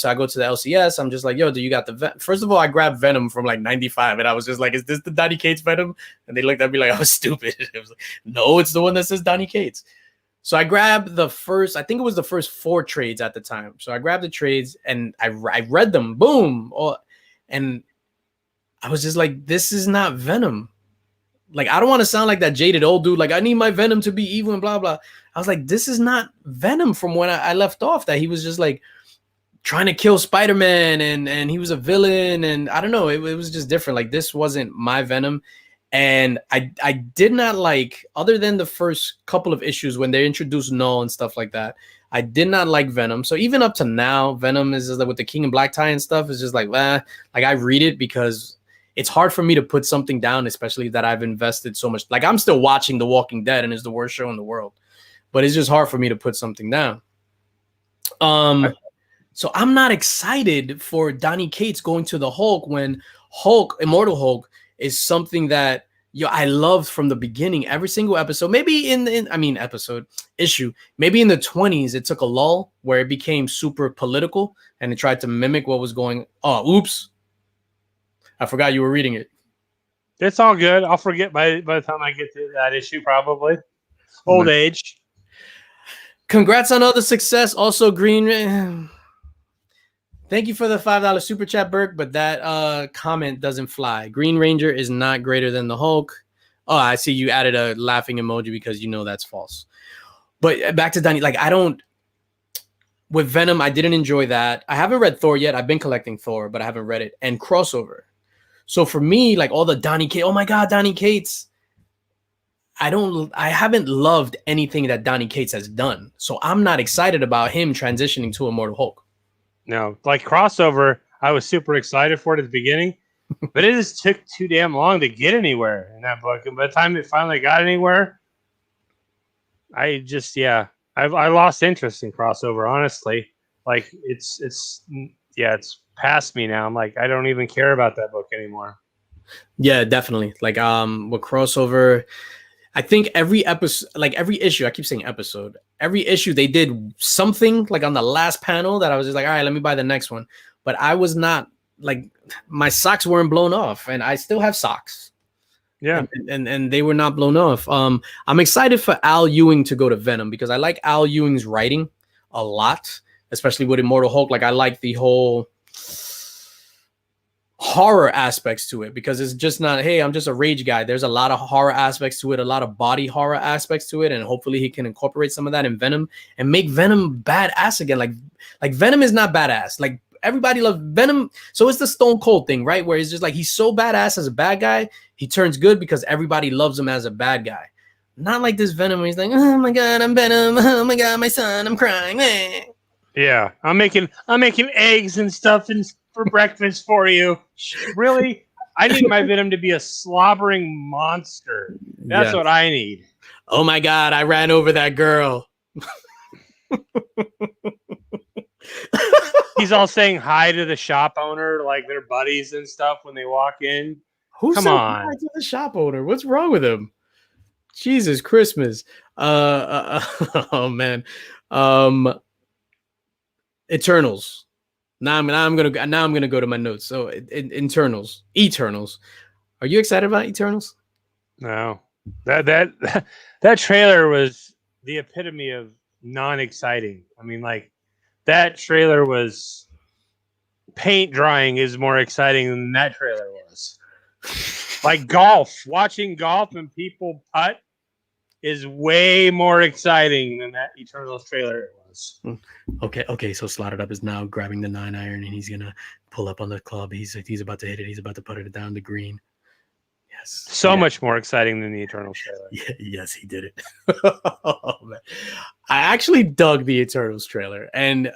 So I go to the LCS. I'm just like, yo, do you got the First of all, I grabbed Venom from like 95. And I was just like, is this the Donny Cates Venom? And they looked at me like I was stupid. It was like, no, it's the one that says Donny Cates. So I grabbed I think it was the first 4 trades at the time. So I grabbed the trades and I read them. Boom. And I was just like, this is not Venom. Like, I don't want to sound like that jaded old dude. Like, I need my Venom to be evil and blah, blah. I was like, this is not Venom from when I left off, that he was just like trying to kill Spider-Man and he was a villain. And I don't know. It was just different. Like, this wasn't my Venom. And I did not like, other than the first couple of issues when they introduced Null and stuff like that, I did not like Venom. So even up to now, Venom is just like with the King in Black tie and stuff, is just like, like I read it because it's hard for me to put something down, especially that I've invested so much. Like, I'm still watching The Walking Dead, and it's the worst show in the world, but it's just hard for me to put something down. So I'm not excited for Donny Cates going to the Hulk when Immortal Hulk, is something that I loved from the beginning. Every single episode, maybe issue, maybe in the 20s, it took a lull where it became super political and it tried to mimic what was going. Oh, oops. I forgot you were reading it. It's all good. I'll forget by the time I get to that issue, probably. Old age. Congrats on all the success. Also, Green. Thank you for the $5 super chat, Burke, but that comment doesn't fly. Green Ranger is not greater than the Hulk. Oh, I see you added a laughing emoji because you know that's false. But back to Donny, like, with Venom, I didn't enjoy that. I haven't read Thor yet. I've been collecting Thor, but I haven't read it. And Crossover. So for me, like, all the Donny Cates, oh my God, Donny Cates. I haven't loved anything that Donny Cates has done. So I'm not excited about him transitioning to Immortal Hulk. No, like Crossover, I was super excited for it at the beginning, but it just took too damn long to get anywhere in that book. And by the time it finally got anywhere, I lost interest in Crossover, honestly. Like, it's past me now. I'm like, I don't even care about that book anymore. Yeah, definitely. Like, with Crossover, I think every episode, like every issue, I keep saying episode, every issue they did something like on the last panel that I was just like, all right, let me buy the next one. But I was not, like, my socks weren't blown off, and I still have socks. Yeah. And they were not blown off. I'm excited for Al Ewing to go to Venom because I like Al Ewing's writing a lot, especially with Immortal Hulk. Like, I like the whole, horror aspects to it, because it's just not, hey, I'm just a rage guy. There's a lot of horror aspects to it, a lot of body horror aspects to it, and hopefully he can incorporate some of that in Venom and make Venom badass again. Like Venom is not badass. Like everybody loves Venom, so it's the Stone Cold thing, right? Where it's just like he's so badass as a bad guy, he turns good because everybody loves him as a bad guy. Not like this Venom where he's like, oh my god, I'm Venom. Oh my god, my son, I'm crying. Yeah, I'm making eggs and stuff for breakfast for you. Really? I need my Venom to be a slobbering monster. That's what I need. Oh my god, I ran over that girl. He's all saying hi to the shop owner, like they're buddies and stuff when they walk in. Come on, hi to the shop owner? What's wrong with him? Jesus Christmas. Oh man. Eternals. Now I'm gonna go to my notes. So Eternals. Are you excited about Eternals? No. That trailer was the epitome of non-exciting. I mean, like that trailer was paint drying is more exciting than that trailer was. Like golf, watching golf and people putt is way more exciting than that Eternals trailer was. Okay. So Slotitup is now grabbing the 9-iron and he's gonna pull up on the club. He's about to hit it. He's about to put it down the green. Yes. So much more exciting than the Eternals trailer. Yeah, yes, he did it. Oh, man. I actually dug the Eternals trailer, and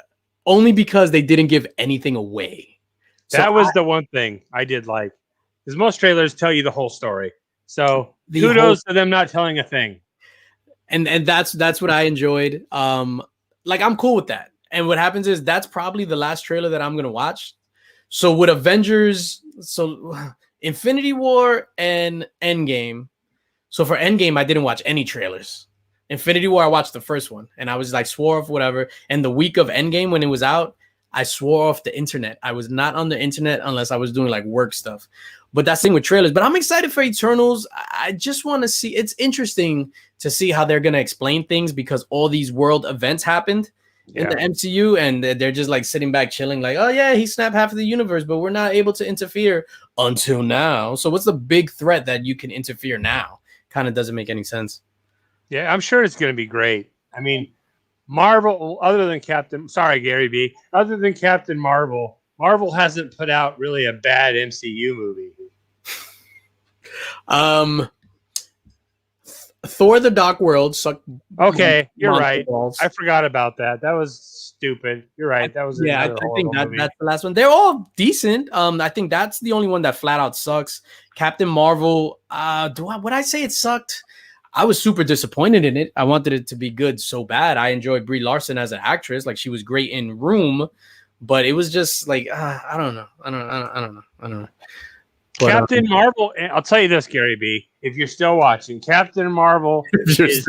only because they didn't give anything away. So that was the one thing I did like. Because most trailers tell you the whole story. So kudos to them not telling a thing. And that's what I enjoyed. Like I'm cool with that. And what happens is that's probably the last trailer that I'm gonna watch. So with Avengers, Infinity War and Endgame. So for Endgame, I didn't watch any trailers. Infinity War, I watched the first one, and I was like swore off whatever. And the week of Endgame when it was out, I swore off the internet. I was not on the internet unless I was doing like work stuff. But that's the thing with trailers. But I'm excited for Eternals. I just want to see. It's interesting to see how they're gonna explain things because all these world events happened in the MCU, and they're just like sitting back chilling, like, oh yeah, he snapped half of the universe, but we're not able to interfere until now. So what's the big threat that you can interfere now? Kind of doesn't make any sense. Yeah, I'm sure it's gonna be great. I mean, Marvel, other than Gary B, other than Captain Marvel, Marvel hasn't put out really a bad MCU movie. Thor: The Dark World sucked. Okay, you're right. Balls. I forgot about that. That was stupid. You're right. That was I think that's the last one. They're all decent. I think that's the only one that flat out sucks. Captain Marvel. Would I say it sucked? I was super disappointed in it. I wanted it to be good so bad. I enjoyed Brie Larson as an actress. Like she was great in Room, but it was just like I don't know. But, Captain Marvel. I'll tell you this, Gary B. If you're still watching, Captain Marvel, she's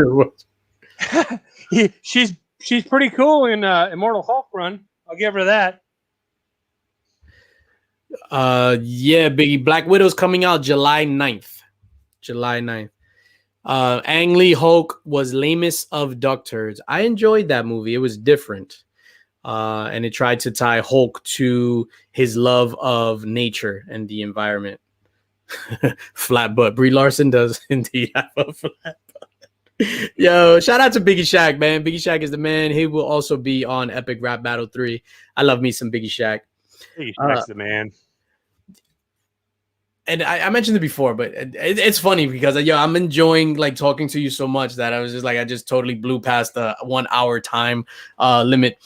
pretty cool in Immortal Hulk run. I'll give her that. Yeah, Biggie. Black Widow's coming out July 9th. Ang Lee Hulk was lamest of duck turds. I enjoyed that movie. It was different. And it tried to tie Hulk to his love of nature and the environment. Flat butt. Brie Larson does indeed have a flat butt. Yo, shout out to Biggie Shaq, man. Biggie Shaq is the man. He will also be on Epic Rap Battle 3. I love me some Biggie Shaq. Biggie Shaq's the man. And I mentioned it before, but it's funny because I'm enjoying like talking to you so much that I was just like I just totally blew past the 1 hour time limit.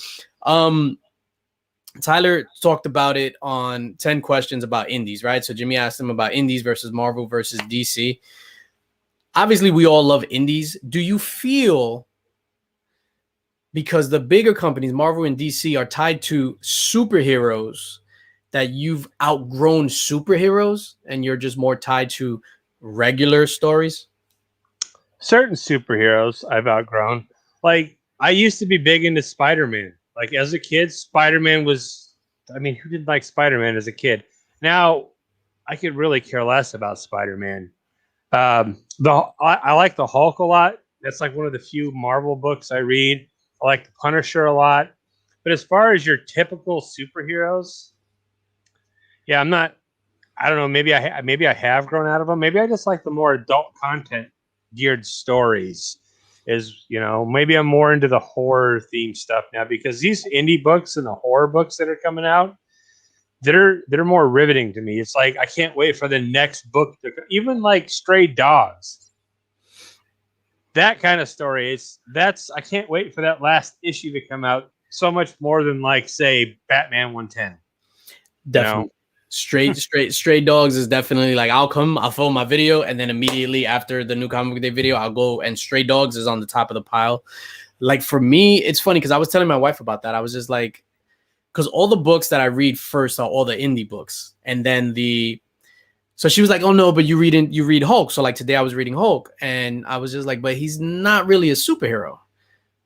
Tyler talked about it on 10 questions about indies, right? So Jimmy asked him about indies versus Marvel versus DC. Obviously, we all love indies. Do you feel because the bigger companies, Marvel and DC, are tied to superheroes that you've outgrown superheroes and you're just more tied to regular stories? Certain superheroes I've outgrown. Like I used to be big into Spider-Man. Like as a kid, Spider-Man was, I mean, who didn't like Spider-Man as a kid? Now I could really care less about Spider-Man. I like the Hulk a lot. That's like one of the few Marvel books I read. I like the Punisher a lot. But as far as your typical superheroes, yeah, I'm not I don't know. Maybe I have grown out of them. Maybe I just like the more adult content geared stories. Maybe I'm more into the horror themed stuff now because these indie books and the horror books that are coming out, they're more riveting to me. It's like I can't wait for the next book even like Stray Dogs. That kind of story. I can't wait for that last issue to come out so much more than like say Batman 110. Definitely. Stray Dogs is definitely like I'll film my video and then immediately after the new comic book day video I'll go and Stray Dogs is on the top of the pile. Like for me, it's funny because I was telling my wife about that. I was just like, because all the books that I read first are all the indie books, and then so she was like, oh no, but you read Hulk. So like today I was reading Hulk, and I was just like, but he's not really a superhero.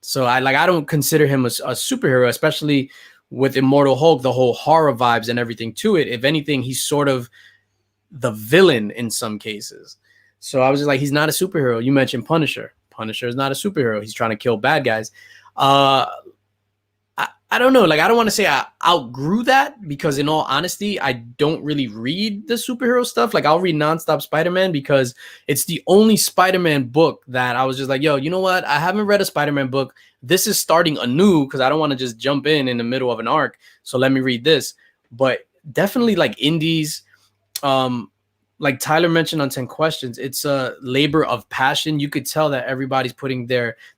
So I don't consider him a superhero, especially with Immortal Hulk, the whole horror vibes and everything to it. If anything, he's sort of the villain in some cases. So I was just like, he's not a superhero. You mentioned Punisher. Punisher is not a superhero. He's trying to kill bad guys. I don't know. Like, I don't want to say I outgrew that because in all honesty, I don't really read the superhero stuff. Like I'll read nonstop Spider-Man because it's the only Spider-Man book that I was just like, yo, you know what? I haven't read a Spider-Man book. This is starting anew because I don't want to just jump in the middle of an arc. So let me read this. But definitely like indies, like Tyler mentioned on 10 Questions, it's a labor of passion. You could tell that everybody's putting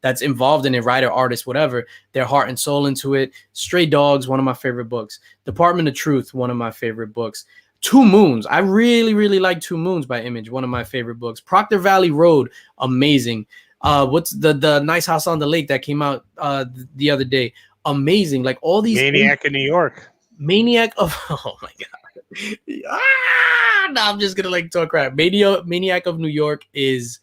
that's involved in it, writer, artist, whatever, their heart and soul into it. Stray Dogs, one of my favorite books. Department of Truth, one of my favorite books. Two Moons. I really, really like Two Moons by Image, one of my favorite books. Proctor Valley Road, amazing. What's the Nice House on the Lake that came out the other day? Amazing. Like all these Maniac in New York. Maniac of oh my god. No, I'm just gonna like talk crap. Maniac of New York is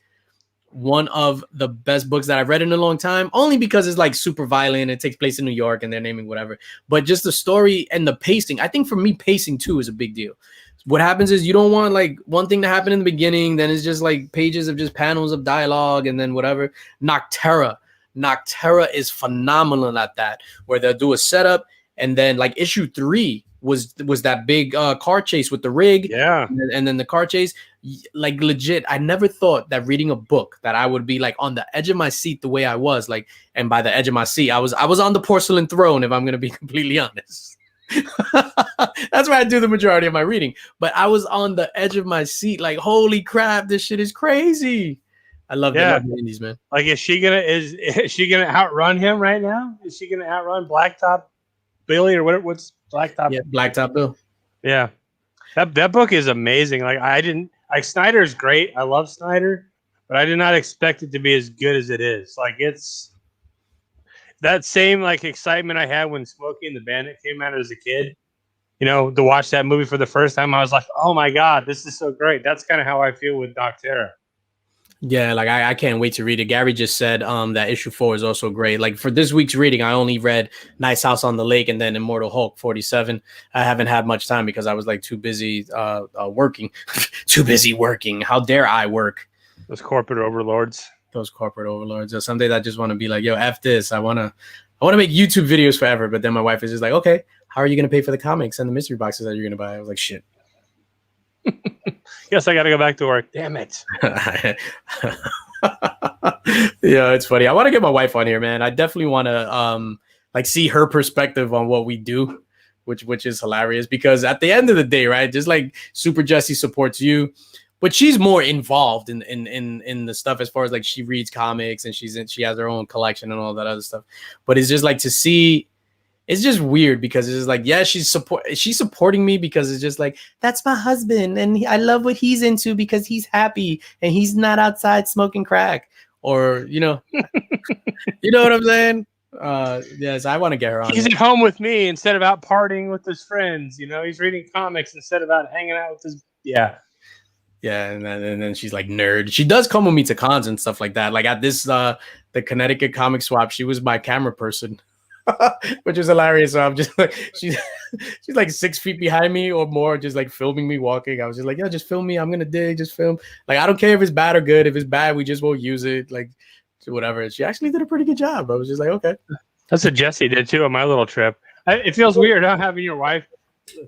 one of the best books that I've read in a long time, only because it's like super violent. It takes place in New York and they're naming whatever, but just the story and the pacing. I think for me, pacing too is a big deal. What happens is you don't want like one thing to happen in the beginning, then it's just like pages of just panels of dialogue and then whatever. Nocterra is phenomenal at that, where they'll do a setup and then like issue 3 was that big car chase with the rig, yeah, and then the car chase. Like legit, I never thought that reading a book that I would be like on the edge of my seat the way I was, like, and by the edge of my seat, I was on the porcelain throne, if I'm gonna be completely honest. That's why I do the majority of my reading, but I was on the edge of my seat, like, holy crap, this shit is crazy. I love the indies, man. Like, is she gonna outrun him right now? Is she gonna outrun Blacktop Billy or what's Blacktop? Yeah, Blacktop Bill. Yeah, that book is amazing. Like Snyder's great. I love Snyder, but I did not expect it to be as good as it is. Like, it's that same like excitement I had when Smokey and the Bandit came out as a kid. You know, to watch that movie for the first time, I was like, oh my god, this is so great. That's kind of how I feel with Nocterra. Yeah, like I can't wait to read it. Gary just said that issue 4 is also great. Like for this week's reading, I only read Nice House on the Lake and then Immortal Hulk 47. I haven't had much time because I was like too busy working. Too busy working. How dare I work? Those corporate overlords. Some days I just want to be like, yo, F this. I wanna make YouTube videos forever. But then my wife is just like, okay, how are you gonna pay for the comics and the mystery boxes that you're gonna buy? I was like, shit. Yes, I got to go back to work. Damn it. Yeah, it's funny. I want to get my wife on here, man. I definitely want to like see her perspective on what we do, which is hilarious because at the end of the day, right, just like Super Jessie supports you, but she's more involved in the stuff as far as like she reads comics and she has her own collection and all that other stuff. But it's just like to see. It's just weird because it's just like, yeah, she's supporting me because it's just like, that's my husband and I love what he's into because he's happy and he's not outside smoking crack, or you know what I'm saying? Yes, I want to get her on. He's at home with me instead of out partying with his friends. You know, he's reading comics instead of out hanging out with his Yeah, and then she's like nerd. She does come with me to cons and stuff like that. Like at this the Connecticut Comic Swap, she was my camera person. Which is hilarious. So I'm just like she's like 6 feet behind me or more, just like filming me walking. I was just like, yeah, just film me. I'm gonna dig, just film. Like I don't care if it's bad or good. If it's bad, we just won't use it. Like whatever. She actually did a pretty good job. I was just like, okay. That's what Jesse did too on my little trip. It feels weird, huh, having your wife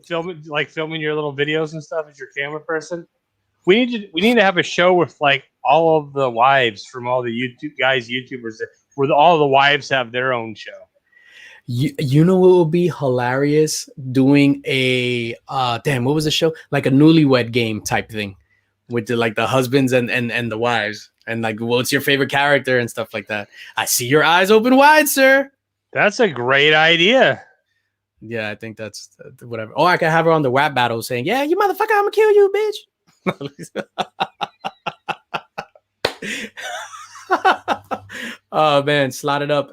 filming your little videos and stuff as your camera person. We need to have a show with like all of the wives from all the YouTubers where all the wives have their own show. You know what would be hilarious? Doing a what was the show? Like a newlywed game type thing with the husbands and the wives, and like what's your favorite character and stuff like that. I see your eyes open wide, sir. That's a great idea. Yeah, I think that's whatever. Oh, I can have her on the rap battle saying, "Yeah, you motherfucker, I'm gonna kill you, bitch." Oh man, Slotitup.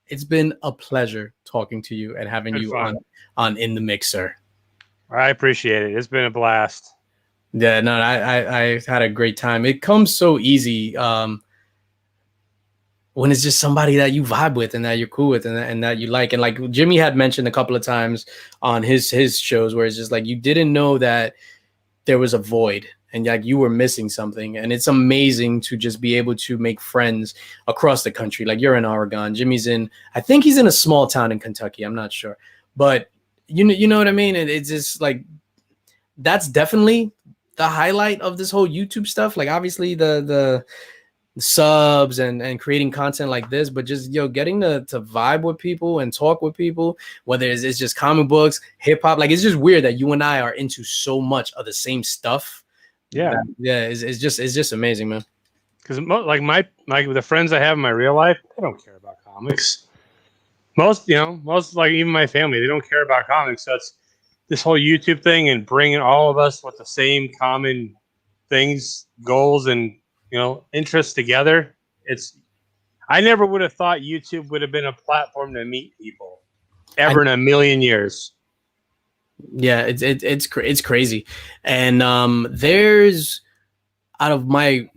It's been a pleasure talking to you and having you on In the Mixer. I appreciate it. It's been a blast. Yeah, no, I had a great time. It comes so easy when it's just somebody that you vibe with and that you're cool with and that you like. And like Jimmy had mentioned a couple of times on his shows where it's just like you didn't know that there was a void and like you were missing something. And it's amazing to just be able to make friends across the country. Like you're in Oregon, Jimmy's I think he's in a small town in Kentucky. I'm not sure, but you know what I mean? And it's just like, that's definitely the highlight of this whole YouTube stuff. Like obviously the subs and creating content like this, but just getting to vibe with people and talk with people, whether it's just comic books, hip hop. Like it's just weird that you and I are into so much of the same stuff. It's just amazing, man. Because like the friends I have in my real life, they don't care about comics. Most like even my family, they don't care about comics. So it's this whole YouTube thing and bringing all of us with the same common things, goals, and interests together. I never would have thought YouTube would have been a platform to meet people ever in a million years. Yeah, it's crazy. And there's, out of my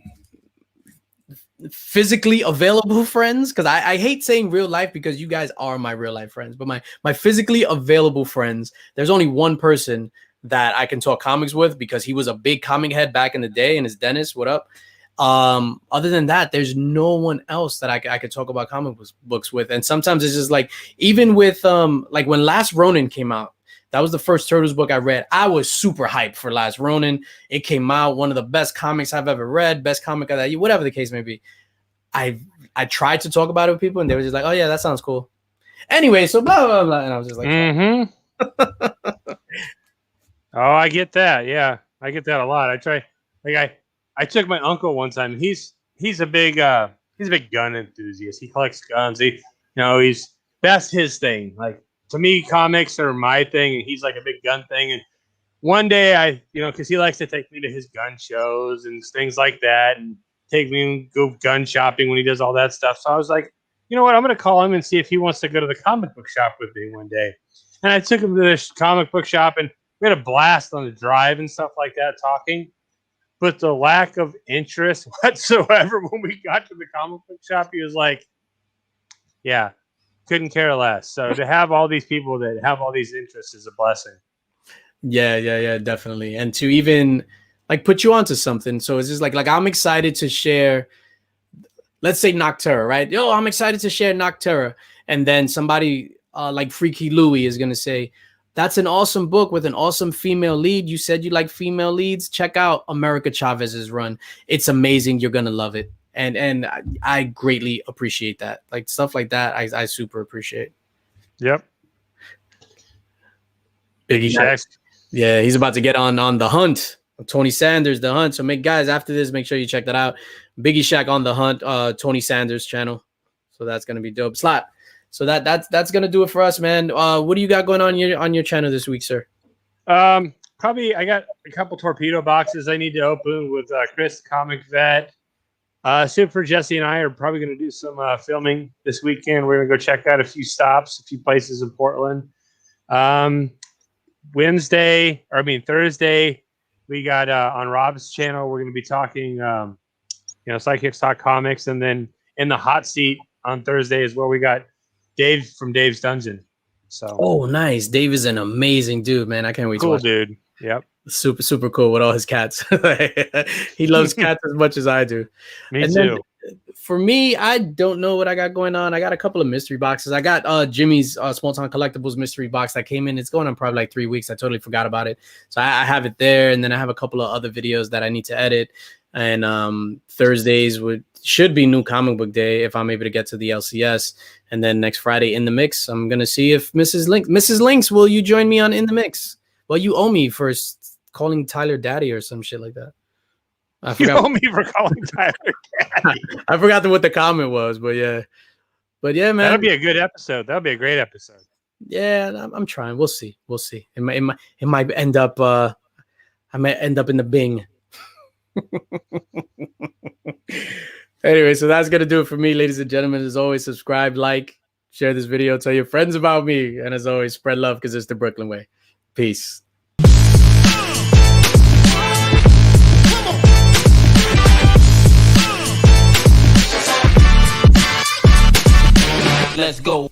physically available friends, because I hate saying real life because you guys are my real life friends, but my physically available friends, there's only one person that I can talk comics with because he was a big comic head back in the day, and it's Dennis. What up? Other than that, there's no one else that I could talk about comic books with. And sometimes it's just like, even with like when Last Ronin came out, that was the first Turtles book I read. I was super hyped for Last Ronin. It came out, one of the best comics I've ever read, best comic of that year, whatever the case may be. I tried to talk about it with people, and they were just like, "Oh yeah, that sounds cool." Anyway, so blah blah blah, and I was just like, "Oh, I get that. Yeah, I get that a lot. I took my uncle one time. He's a big gun enthusiast. He collects guns. That's his thing. Like, to me, comics are my thing, and he's like a big gun thing. And one day because he likes to take me to his gun shows and things like that, and take me and go gun shopping when he does all that stuff. So I was like, you know what? I'm going to call him and see if he wants to go to the comic book shop with me one day. And I took him to this comic book shop, and we had a blast on the drive and stuff like that, talking. But the lack of interest whatsoever when we got to the comic book shop, he was like, yeah, couldn't care less. So to have all these people that have all these interests is a blessing. Yeah, definitely. And to even like put you onto something. So it's just like I'm excited to share, let's say Nocterra, right? Yo, I'm excited to share Nocterra. And then somebody like Freaky Louie is going to say, that's an awesome book with an awesome female lead. You said you like female leads. Check out America Chavez's run. It's amazing. You're going to love it. And I greatly appreciate that. Like stuff like that, I super appreciate. Yep. Biggie Shack. Yeah, he's about to get on The Hunt. Tony Sanders, The Hunt. So after this, make sure you check that out. Biggie Shack on The Hunt, Tony Sanders channel. So that's gonna be dope. Slot. So that's gonna do it for us, man. What do you got going on your channel this week, sir? Probably I got a couple torpedo boxes I need to open with Chris Comic Vet. Super Jesse and I are probably gonna do some filming this weekend. We're gonna go check out a few stops, a few places in Portland. Thursday, we got on Rob's channel, we're going to be talking, Psychics Talk Comics. And then in the hot seat on Thursday is where we got Dave from Dave's Dungeon. So, oh, nice. Dave is an amazing dude, man. I can't wait to watch. Cool dude. Yep. Super, super cool with all his cats. He loves cats as much as I do. Me too. For me, I don't know what I got going on. I got a couple of mystery boxes. I got Jimmy's Small Town Collectibles mystery box that came in. It's going on probably like 3 weeks. I totally forgot about it. So I have it there. And then I have a couple of other videos that I need to edit. And Thursdays should be new comic book day if I'm able to get to the LCS. And then next Friday, In the Mix, I'm going to see if Mrs. Linx, will you join me on In the Mix? Well, you owe me for calling Tyler daddy or some shit like that. I forgot. You owe me for calling Tyler daddy. I forgot what the comment was, but yeah. Man. That'll be a good episode. That'll be a great episode. Yeah, I'm trying. We'll see. It might end up I might end up in the Bing. Anyway, so that's gonna do it for me, ladies and gentlemen. As always, subscribe, like, share this video, tell your friends about me, and as always, spread love because it's the Brooklyn way. Peace. Let's go.